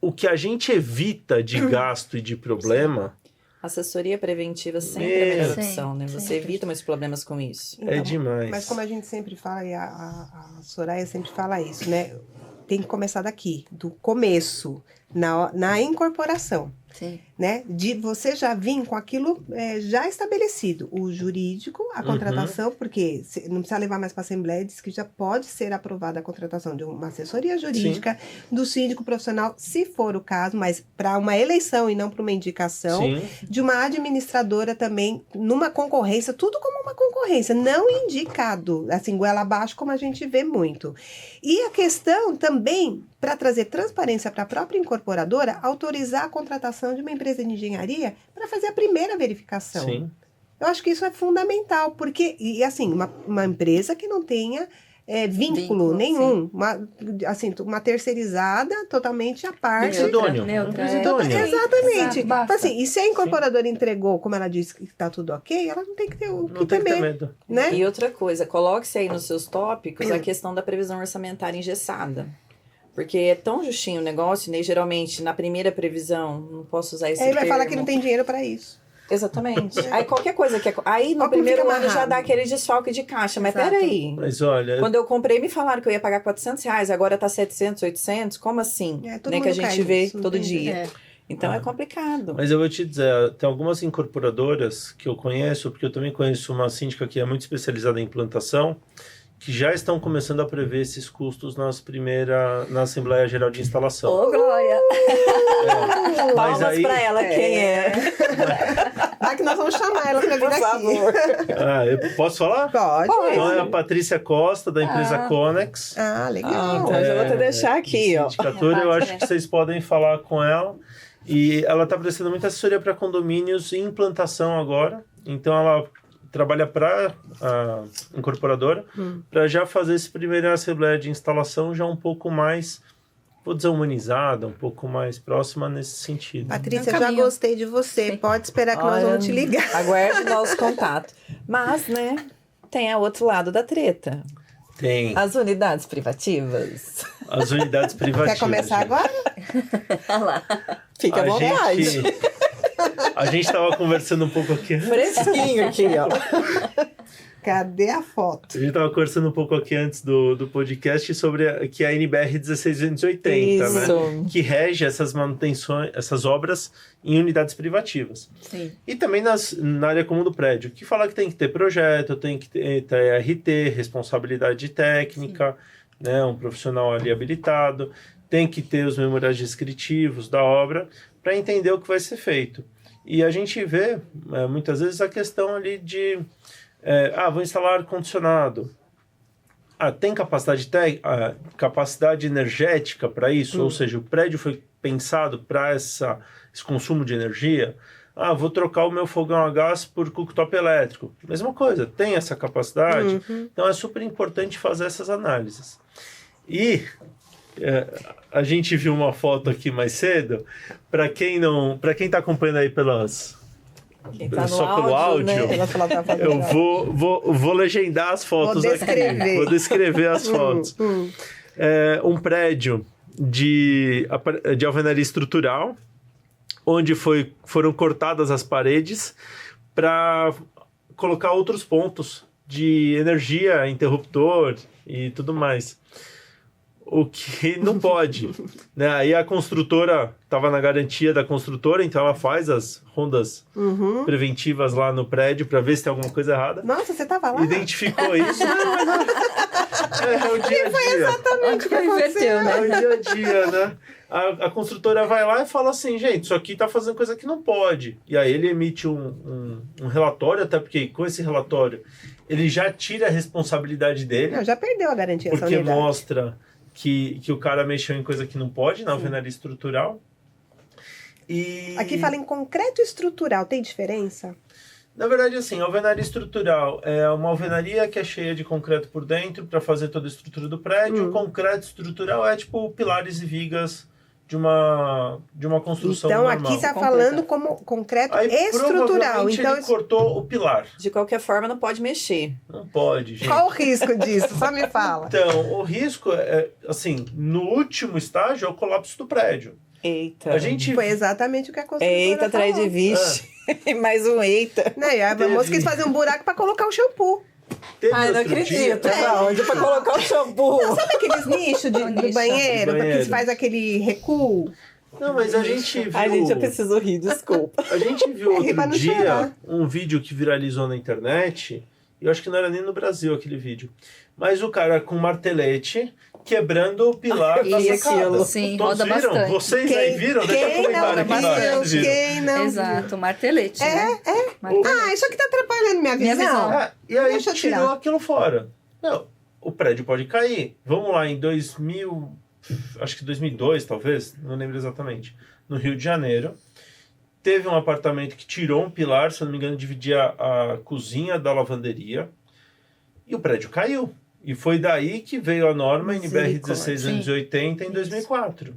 o que a gente evita de gasto e de problema... Assessoria preventiva sempre é a melhor opção, né? Você evita muitos problemas com isso. Então, é demais. Mas como a gente sempre fala, e a Soraya sempre fala isso, né? Tem que começar daqui, do começo, na incorporação. Sim. Né? De você já vir com aquilo já estabelecido, o jurídico, a contratação, porque não precisa levar mais para a Assembleia, diz que já pode ser aprovada a contratação de uma assessoria jurídica, do síndico profissional, se for o caso, mas para uma eleição e não para uma indicação, de uma administradora também, numa concorrência, tudo como uma concorrência, não indicado, assim, goela abaixo, como a gente vê muito. E a questão também, para trazer transparência para a própria incorporadora, autorizar a contratação de uma empresa de engenharia para fazer a primeira verificação. Sim. Eu acho que isso é fundamental, porque, e assim, uma empresa que não tenha vínculo nenhum, uma terceirizada totalmente à parte. Idôneo. Exatamente. Exato, Então, assim, e se a incorporadora entregou, como ela disse que está tudo ok, ela não tem que ter o que Não tem que ter medo. né? E outra coisa, coloque-se aí nos seus tópicos a questão da previsão orçamentária engessada. Porque é tão justinho o negócio, né? Geralmente, na primeira previsão, não posso usar esse termo. Aí vai falar que não tem dinheiro para isso. Exatamente. Aí qualquer coisa que... Aí no Ó, como primeiro fica ano já amarrado. dá aquele desfalque de caixa. Mas Exato. peraí. Mas olha... Quando eu comprei, me falaram que eu ia pagar R$400, agora tá 700, 800. Como assim? Todo Né? Que a mundo cai gente vê nisso, não todo tem dia. jeito. Então é complicado. Mas eu vou te dizer, tem algumas incorporadoras que eu conheço, porque eu também conheço uma síndica que é muito especializada em implantação, que já estão começando a prever esses custos na Assembleia Geral de Instalação. Ô, Glória! Mas Palmas aí, pra ela, quem é? Ah, que nós vamos chamar ela pra vir Por aqui. favor. eu posso falar? Pode. Então é a Patrícia Costa, da empresa Conex. Ah, legal. Então eu já vou até deixar aqui, ó. Sindicatura, eu acho que vocês podem falar com ela. E ela está prestando muita assessoria para condomínios em implantação agora. Então ela trabalha para a incorporadora para já fazer essa primeira assembleia de instalação já um pouco mais, vou dizer, humanizada, um pouco mais próxima nesse sentido. Patrícia, É um já caminho. gostei de você. Sim. Pode esperar que nós Olha, vamos te ligar. Aguarde o nosso contato. Mas, né, tem o outro lado da treta. Tem As unidades privativas. as unidades privativas. Quer começar gente. agora? Olha lá. Fica à vontade. A gente estava conversando um pouco aqui. Fresquinho aqui, ó. Cadê a foto? A gente estava conversando um pouco aqui antes do podcast sobre que a NBR 16280, né? Isso. Que rege essas manutenções, essas obras em unidades privativas. Sim. E também na área comum do prédio, que fala que tem que ter projeto, tem que ter RT, responsabilidade técnica, né? Um profissional ali habilitado, tem que ter os memoriais descritivos da obra para entender o que vai ser feito. E a gente vê, muitas vezes, a questão ali de vou instalar ar-condicionado. Tem capacidade energética para isso? Ou seja, o prédio foi pensado para esse consumo de energia? Vou trocar o meu fogão a gás por cooktop elétrico. Mesma coisa, tem essa capacidade? Então é super importante fazer essas análises. E a gente viu uma foto aqui mais cedo. Para quem está acompanhando aí Quem tá no só pelo áudio, né? Ela falou que vai fazer eu agora. vou legendar as fotos Vou descrever. aqui. Vou descrever as fotos. Um prédio de alvenaria estrutural, onde foram cortadas as paredes para colocar outros pontos de energia, interruptor e tudo mais. O que não pode, né? Aí a construtora estava na garantia da construtora, então ela faz as rondas preventivas lá no prédio para ver se tem alguma coisa errada. Nossa, você tava lá? Identificou isso. É o dia a dia. Exatamente o que Inverteu, aconteceu. né? É o dia a dia, né? A construtora vai lá e fala assim, gente, isso aqui tá fazendo coisa que não pode. E aí ele emite um relatório, até porque com esse relatório ele já tira a responsabilidade dele, Não, já perdeu a garantia essa porque unidade. mostra que o cara mexeu em coisa que não pode, na alvenaria estrutural. E Aqui fala em concreto estrutural, tem diferença? na verdade, assim, a alvenaria estrutural é uma alvenaria que é cheia de concreto por dentro para fazer toda a estrutura do prédio. O concreto estrutural é tipo pilares e vigas de uma construção Então normal. aqui está Completa. falando como concreto Aí, estrutural. provavelmente, Então, ele cortou o pilar. De qualquer forma, não pode mexer. Não pode, gente. qual o risco disso? Só me fala. Então, o risco é, assim, no último estágio é o colapso do prédio. Eita. A gente Foi exatamente o que a construtora Eita, atrás de falou. vixe. Mais um eita. Né? E a moça quis fazer um buraco para colocar o shampoo. teve Ai, não outro acredito. dia- Cláudia, pra colocar o shampoo. Sabe aqueles nichos do nicho. banheiro? Do Que banheiro. faz aquele recuo? Não, mas a gente viu... Ai, gente, eu preciso rir, desculpa. A gente viu Ri pra outro não dia chorar. um vídeo que viralizou na internet. Eu acho que não era nem no Brasil aquele vídeo. Mas o cara com um martelete quebrando o pilar da Isso, sacada. aquilo. Sim, Todos roda viram? bastante. Vocês aí viram? Deixa Quem comentário não aqui embaixo. viu? Vocês viram? Quem não Exato, martelete, né? Martelete. Ah, isso aqui tá atrapalhando minha Minha visão. visão. E aí Deixa eu tirou tirar. aquilo fora. Não, o prédio pode cair. Vamos lá, em 2000... Acho que 2002, talvez. Não lembro exatamente. No Rio de Janeiro. Teve um apartamento que tirou um pilar, se eu não me engano, dividia a cozinha da lavanderia. E o prédio caiu. E foi daí que veio a norma NBR 16280 em 2004.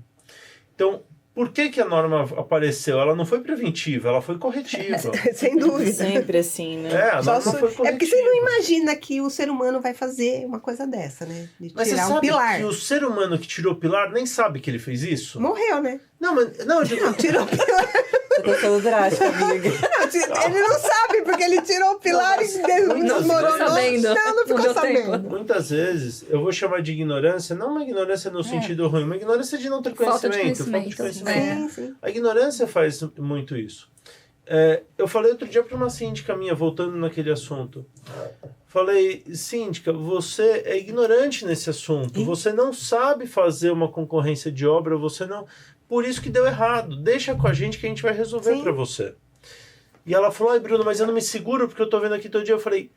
Então, por que a norma apareceu? Ela não foi preventiva, ela foi corretiva. Sem dúvida. Sempre assim, né? A Só norma su- foi corretiva. É porque você não imagina que o ser humano vai fazer uma coisa dessa, né? De Mas você tirar um sabe pilar. que o ser humano que tirou o pilar nem sabe que ele fez isso? Morreu, né? Não, mas... Não, eu digo... Não, tirou o pilar. Você tá sendo drástica, amiga. Ele não sabe, porque ele tirou o pilar e Não desmoronou. ficou sabendo. Não ficou Não deu sabendo. tempo. Muitas vezes, eu vou chamar de ignorância, não uma ignorância no sentido ruim, uma ignorância de não ter Falta de conhecimento. conhecimento. Sim, sim. A ignorância faz muito isso. Eu falei outro dia para uma síndica minha, voltando naquele assunto. Falei, síndica, você é ignorante nesse assunto, você não sabe fazer uma concorrência de obra, você não... Por isso que deu errado, deixa com a gente que a gente vai resolver para você. E ela falou, ai Bruno, mas eu não me seguro porque eu tô vendo aqui todo dia. Eu falei,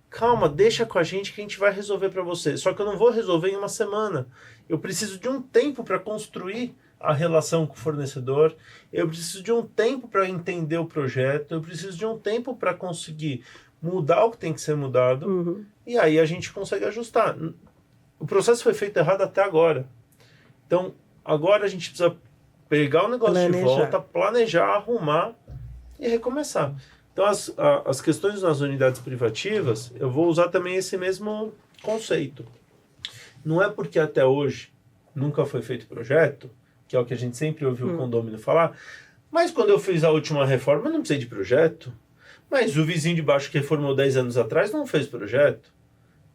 calma, deixa com a gente que a gente vai resolver para você. Só que eu não vou resolver em uma semana. Eu preciso de um tempo para construir a relação com o fornecedor, eu preciso de um tempo para entender o projeto, eu preciso de um tempo para conseguir mudar o que tem que ser mudado, e aí a gente consegue ajustar. O processo foi feito errado até agora. Então, agora a gente precisa pegar o negócio de volta, planejar, arrumar e recomeçar. Então, as questões nas unidades privativas, eu vou usar também esse mesmo conceito. Não é porque até hoje nunca foi feito projeto, que é o que a gente sempre ouviu o condômino falar, mas quando eu fiz a última reforma, eu não precisei de projeto. Mas o vizinho de baixo que reformou 10 anos atrás não fez projeto.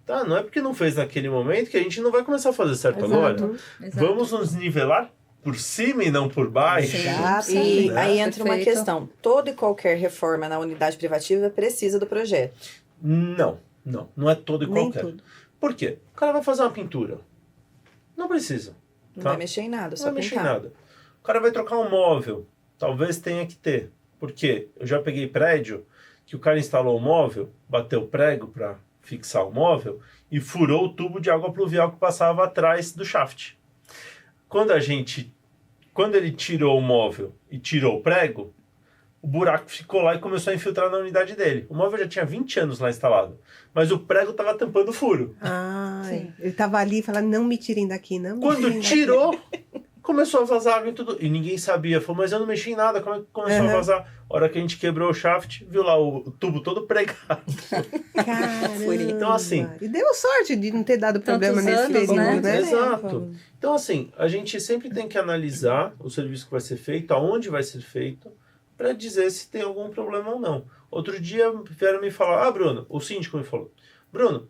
Tá? Não é porque não fez naquele momento que a gente não vai começar a fazer certo agora. Exato. Vamos nos nivelar por cima e não por baixo. E aí entra uma questão. Toda e qualquer reforma na unidade privativa precisa do projeto? Não é todo e qualquer. Tudo. Por quê? O cara vai fazer uma pintura. Não precisa. Não vai mexer em nada, só pintar. Não vai mexer em nada. O cara vai trocar um móvel. Talvez tenha que ter. Por quê? Eu já peguei prédio que o cara instalou o móvel, bateu prego para fixar o móvel e furou o tubo de água pluvial que passava atrás do shaft. Quando ele tirou o móvel e tirou o prego, o buraco ficou lá e começou a infiltrar na unidade dele. O móvel já tinha 20 anos lá instalado, mas o prego estava tampando o furo. Ele estava ali e falava, não me tirem daqui, não me Quando tirou, começou a vazar água e tudo. E ninguém sabia. Falou, mas eu não mexi em nada, como é que começou a vazar? A hora que a gente quebrou o shaft, viu lá o tubo todo pregado. Caramba. Então, assim... E deu sorte de não ter dado problema nesse período, né? Exato. Então, assim, a gente sempre tem que analisar o serviço que vai ser feito, aonde vai ser feito, para dizer se tem algum problema ou não. Outro dia vieram me falar, Bruno, o síndico me falou, Bruno,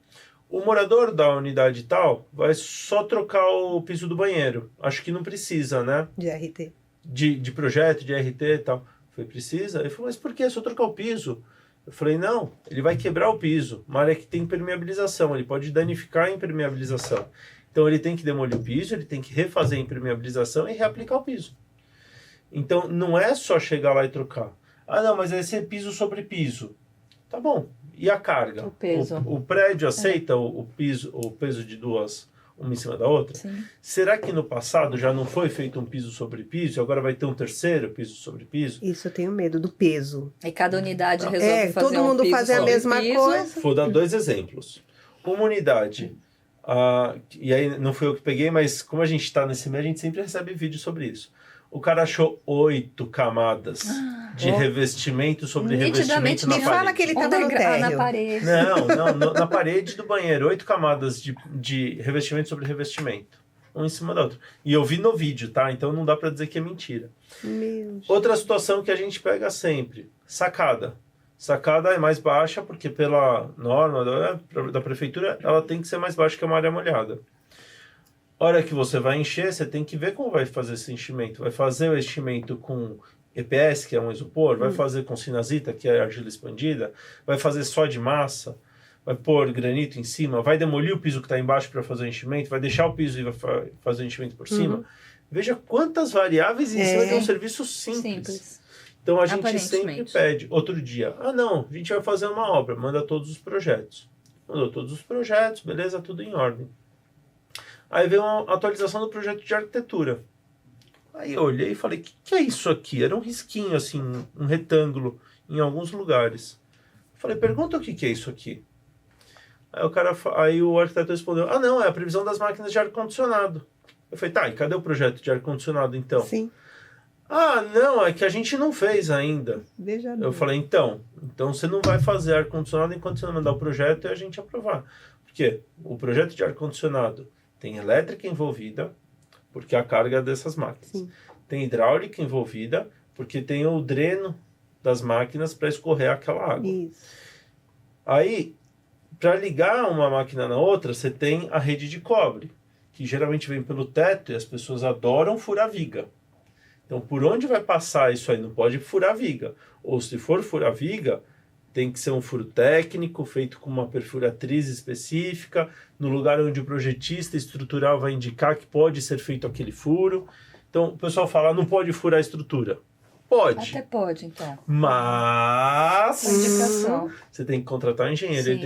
o morador da unidade tal vai só trocar o piso do banheiro. Acho que não precisa, né? De RT. De projeto, de RT e tal. Foi precisa? Ele falou, mas por que? É só trocar o piso. Eu falei, não, ele vai quebrar o piso. Uma área que tem impermeabilização, ele pode danificar a impermeabilização. Então ele tem que demolir o piso, ele tem que refazer a impermeabilização e reaplicar o piso. Então não é só chegar lá e trocar. Não, mas esse é piso sobre piso. Tá bom. E a carga? O peso. O prédio aceita o peso de duas, uma em cima da outra? Sim. Será que no passado já não foi feito um piso sobre piso e agora vai ter um terceiro piso sobre piso? Isso, eu tenho medo do peso. E cada unidade resolve fazer todo mundo fazer a mesma coisa. Vou dar 2 exemplos. Uma unidade, e aí não foi eu que peguei, mas como a gente está nesse meio, a gente sempre recebe vídeo sobre isso. O cara achou 8 camadas de revestimento sobre revestimento na parede. Me fala que ele estava no térreo. Na parede. Não, na parede do banheiro. 8 camadas de revestimento sobre revestimento. Um em cima da outra. E eu vi no vídeo, tá? Então não dá para dizer que é mentira. Outra situação que a gente pega sempre. Sacada. Sacada é mais baixa porque pela norma da prefeitura ela tem que ser mais baixa que uma área molhada. Hora que você vai encher, você tem que ver como vai fazer esse enchimento. Vai fazer o enchimento com EPS, que é um isopor, vai fazer com sinazita, que é argila expandida, vai fazer só de massa, vai pôr granito em cima, vai demolir o piso que está embaixo para fazer o enchimento, vai deixar o piso e vai fazer o enchimento por cima. Veja quantas variáveis em cima de um serviço simples. Então a gente sempre pede. Outro dia, não, a gente vai fazer uma obra, manda todos os projetos. Mandou todos os projetos, beleza, tudo em ordem. Aí veio uma atualização do projeto de arquitetura. Aí eu olhei e falei, o que é isso aqui? Era um risquinho, assim, um retângulo em alguns lugares. Falei, pergunta o que é isso aqui. Aí o arquiteto respondeu, não, é a previsão das máquinas de ar-condicionado. Eu falei, tá, e cadê o projeto de ar-condicionado então? Sim. Não, é que a gente não fez ainda. Veja eu falei, então você não vai fazer ar-condicionado enquanto você não mandar o projeto e a gente aprovar. Porque o projeto de ar-condicionado tem elétrica envolvida, porque a carga é dessas máquinas. Sim. Tem hidráulica envolvida, porque tem o dreno das máquinas para escorrer aquela água. Isso. Aí, para ligar uma máquina na outra, você tem a rede de cobre, que geralmente vem pelo teto e as pessoas adoram furar viga. Então, por onde vai passar isso aí? Não pode furar viga. Ou se for furar viga, tem que ser um furo técnico, feito com uma perfuratriz específica, no lugar onde o projetista estrutural vai indicar que pode ser feito aquele furo. Então, o pessoal fala, não pode furar a estrutura. Pode. Até pode, então. Mas Indicação. você tem que contratar um engenheiro, Sim. ele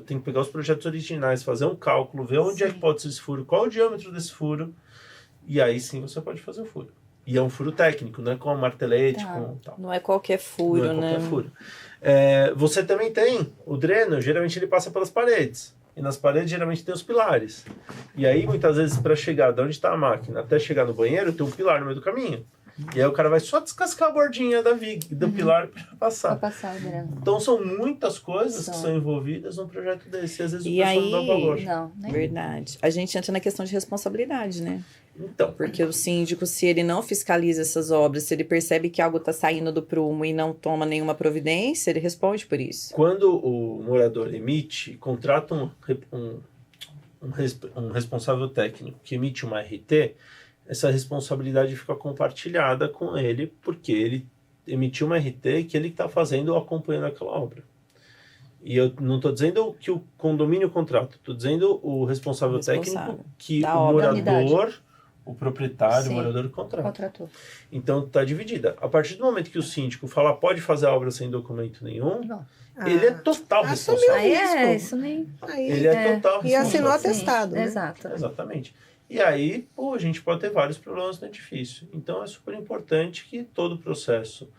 tem que pegar os projetos originais, fazer um cálculo, ver onde é que pode ser esse furo, qual é o diâmetro desse furo, e aí sim você pode fazer o furo. E é um furo técnico, não é com a martelete, com tal. Não é qualquer furo, Não é qualquer né? furo. Você também tem o dreno, geralmente ele passa pelas paredes. E nas paredes geralmente tem os pilares. E aí muitas vezes para chegar de onde está a máquina até chegar no banheiro tem um pilar no meio do caminho. E aí o cara vai só descascar a bordinha do pilar para passar. Pra passar o dreno. Então são muitas coisas que são envolvidas num projeto desse. Às vezes E o pessoal aí- não dá valor. Não, nem Verdade. A gente entra na questão de responsabilidade, né? Então, Porque o síndico, se ele não fiscaliza essas obras, se ele percebe que algo está saindo do prumo e não toma nenhuma providência, ele responde por isso. quando o morador emite, contrata um responsável técnico que emite uma RT, essa responsabilidade fica compartilhada com ele, porque ele emitiu uma RT que ele está fazendo ou acompanhando aquela obra. E eu não estou dizendo que o condomínio contrata, estou dizendo o responsável técnico que da o obra. morador, o proprietário, Sim. o morador contrata. contratou. Então está dividida. A partir do momento que o síndico fala pode fazer a obra sem documento nenhum, Não. ele é total assumiu. responsável. Aí risco. isso nem... Aí, Ele é total E assinou responsável. atestado, né? Exato. Exatamente. E aí, a gente pode ter vários problemas no edifício. Então é super importante que todo o processo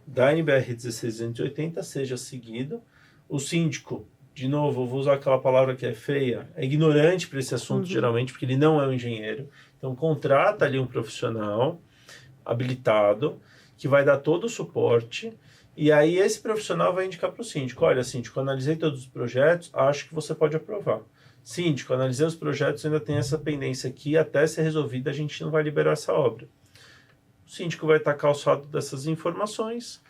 da NBR 16280 seja seguido. O síndico, de novo, eu vou usar aquela palavra que é feia, é ignorante para esse assunto geralmente, porque ele não é um engenheiro. Então contrata ali um profissional habilitado que vai dar todo o suporte. E aí esse profissional vai indicar para o síndico, olha, síndico, analisei todos os projetos, acho que você pode aprovar. Síndico, analisei os projetos, ainda tem essa pendência aqui, até ser resolvida a gente não vai liberar essa obra. O síndico vai estar calçado dessas informações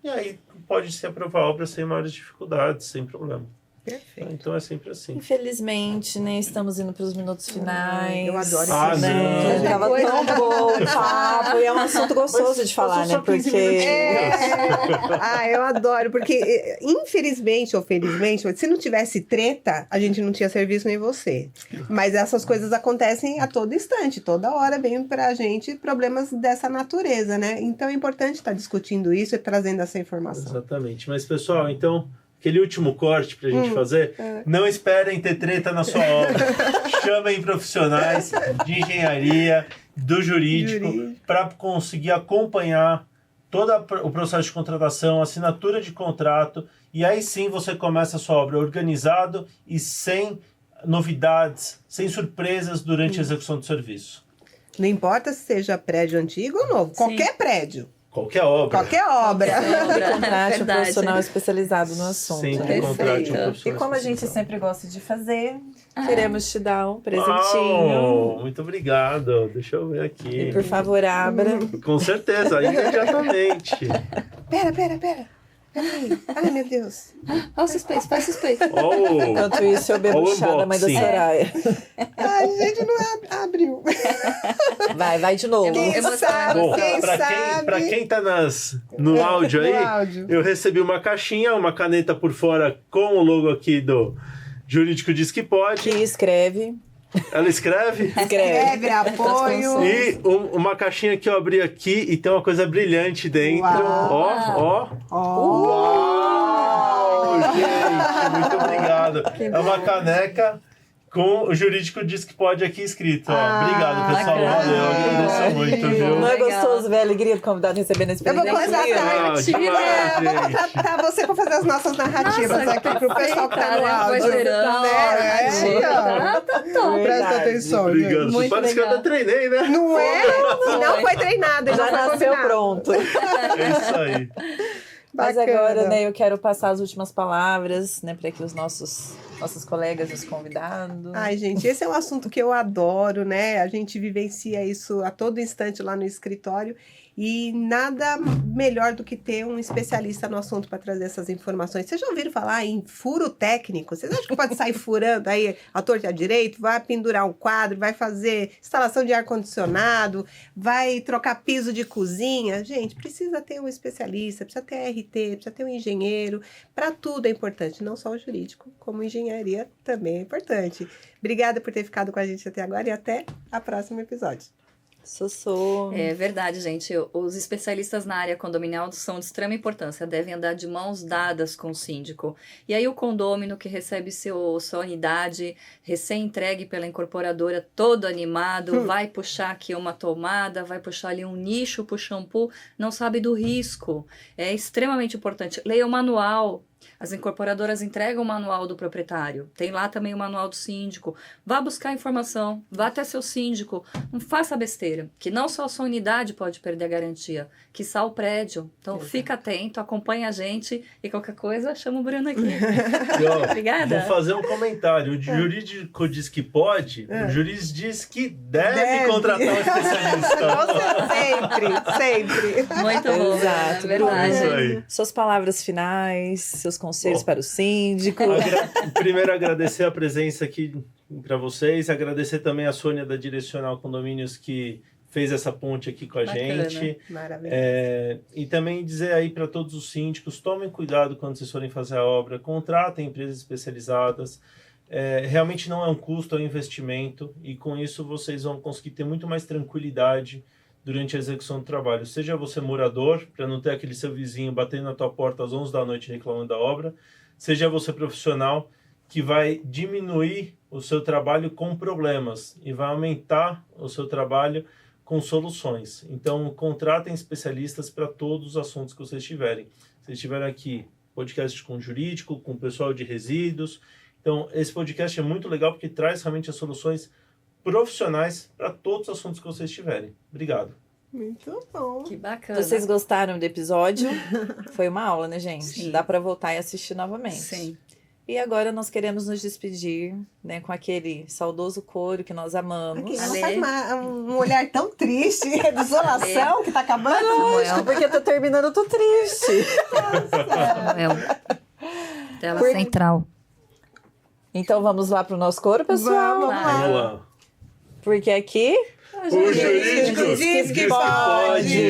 e aí pode se aprovar a obra sem maiores dificuldades, sem problema. Perfeito. Então é sempre assim. Infelizmente, né? Estamos indo para os minutos finais. Eu adoro esse Ah, né? não. Tava tão bom o papo. E é um assunto gostoso de falar, Mas né? só 15 Porque... minutinhos. Eu adoro, porque infelizmente ou felizmente, se não tivesse treta, a gente não tinha serviço nem você. Mas essas coisas acontecem a todo instante, toda hora vem pra gente problemas dessa natureza, né? Então é importante estar discutindo isso e trazendo essa informação. Exatamente. Mas, pessoal, então, aquele último corte pra gente fazer, não esperem ter treta na sua obra. Chamem profissionais de engenharia, do jurídico, para conseguir acompanhar todo o processo de contratação, assinatura de contrato, e aí sim você começa a sua obra organizado e sem novidades, sem surpresas durante a execução do serviço. Não importa se seja prédio antigo ou novo, qualquer prédio, Qualquer obra. qualquer obra. Sempre contrate um Verdade. profissional especializado no assunto. Sempre né? contrate um Perfeito. profissional E como a gente especializado. sempre gosta de fazer, queremos te dar um presentinho. Uau, muito obrigado. Deixa eu ver aqui. E por favor, abra. Com certeza, imediatamente. Pera. Peraí. Ai, meu Deus. Olha o suspense, faz suspense. Oh, Enquanto isso, eu bebo Olha o chá da mãe da unboxing. Soraya. Ai, gente, não abriu. Vai de novo. Quem sabe, bom, quem pra sabe. quem tá no áudio aí, No áudio. eu recebi uma caixinha, uma caneta por fora com o logo aqui do Jurídico Diz Que Pode. Que escreve. Ela escreve. Escreve, apoio. E uma caixinha que eu abri aqui e tem uma coisa brilhante dentro. Uau. Ó. Uau, gente, muito obrigado. É uma caneca com o Jurídico Diz Que Pode aqui escrito. Ó. Obrigado, pessoal. bacana. Valeu, agradeço muito, viu? Não é Legal. gostoso ver a alegria do convidado recebendo esse Eu vou presente? começar a Ah, demais, vou gente. contratar você para fazer as nossas narrativas Nossa, aqui pro pessoal que tá no áudio. Vozeirão, Né? tá top. Presta atenção, Obrigado. gente. Muito Parece que eu legal. até treinei, né? Não é? E não foi treinado, Já já foi nasceu combinado. pronto. É isso aí. Mas Bacana. agora, né, eu quero passar as últimas palavras, né, para que os nossos colegas, os convidados. Ai, gente, esse é um assunto que eu adoro, né? A gente vivencia isso a todo instante lá no escritório. E nada melhor do que ter um especialista no assunto para trazer essas informações. Vocês já ouviram falar em furo técnico? Vocês acham que pode sair furando aí a torta e a direito? Vai pendurar um quadro, vai fazer instalação de ar-condicionado, vai trocar piso de cozinha? Gente, precisa ter um especialista, precisa ter RT, precisa ter um engenheiro. Para tudo é importante, não só o jurídico, como engenharia também é importante. Obrigada por ter ficado com a gente até agora e até o próximo episódio. Sossô. É verdade, gente. Os especialistas na área condominial são de extrema importância, devem andar de mãos dadas com o síndico. E aí o condômino que recebe sua unidade recém-entregue pela incorporadora, todo animado, vai puxar aqui uma tomada, vai puxar ali um nicho pro shampoo, não sabe do risco. É extremamente importante. Leia o manual. As incorporadoras entregam o manual do proprietário. Tem lá também o manual do síndico. Vá buscar informação. Vá até seu síndico. Não faça besteira. Que não só a sua unidade pode perder a garantia. Quiçá o prédio. Então, fica atento, acompanha a gente. E qualquer coisa, chama o Bruno aqui. E, ó, Obrigada. vou fazer um comentário. O jurídico diz que pode, o juiz diz que deve contratar um especialista. Nossa, sempre. Muito bom. Exato. É verdade. Isso aí. Suas palavras finais, seus conselhos Bom, para o síndico. Primeiro, agradecer a presença aqui para vocês, agradecer também a Sônia da Direcional Condomínios que fez essa ponte aqui com a Bacana. gente. Maravilha. E também dizer aí para todos os síndicos, tomem cuidado quando vocês forem fazer a obra, contratem empresas especializadas. Realmente não é um custo, é um investimento e com isso vocês vão conseguir ter muito mais tranquilidade durante a execução do trabalho. Seja você morador, para não ter aquele seu vizinho batendo na tua porta às 11 da noite reclamando da obra, seja você profissional, que vai diminuir o seu trabalho com problemas e vai aumentar o seu trabalho com soluções. Então, contratem especialistas para todos os assuntos que vocês tiverem. Vocês tiveram aqui podcast com jurídico, com pessoal de resíduos. Então, esse podcast é muito legal porque traz realmente as soluções profissionais para todos os assuntos que vocês tiverem. Obrigado. Muito bom. Que bacana. Vocês gostaram do episódio? Foi uma aula, né, gente? Sim. Dá para voltar e assistir novamente. Sim. E agora nós queremos nos despedir, né, com aquele saudoso coro que nós amamos. Aqui, não Ale. faz um olhar tão triste, desolação que tá acabando. Lógico, porque eu tô terminando, eu tô triste. Tela Por- central. Então vamos lá pro nosso coro, pessoal? Vamos lá. Vamos lá. Porque aqui... O jurídico diz que pode.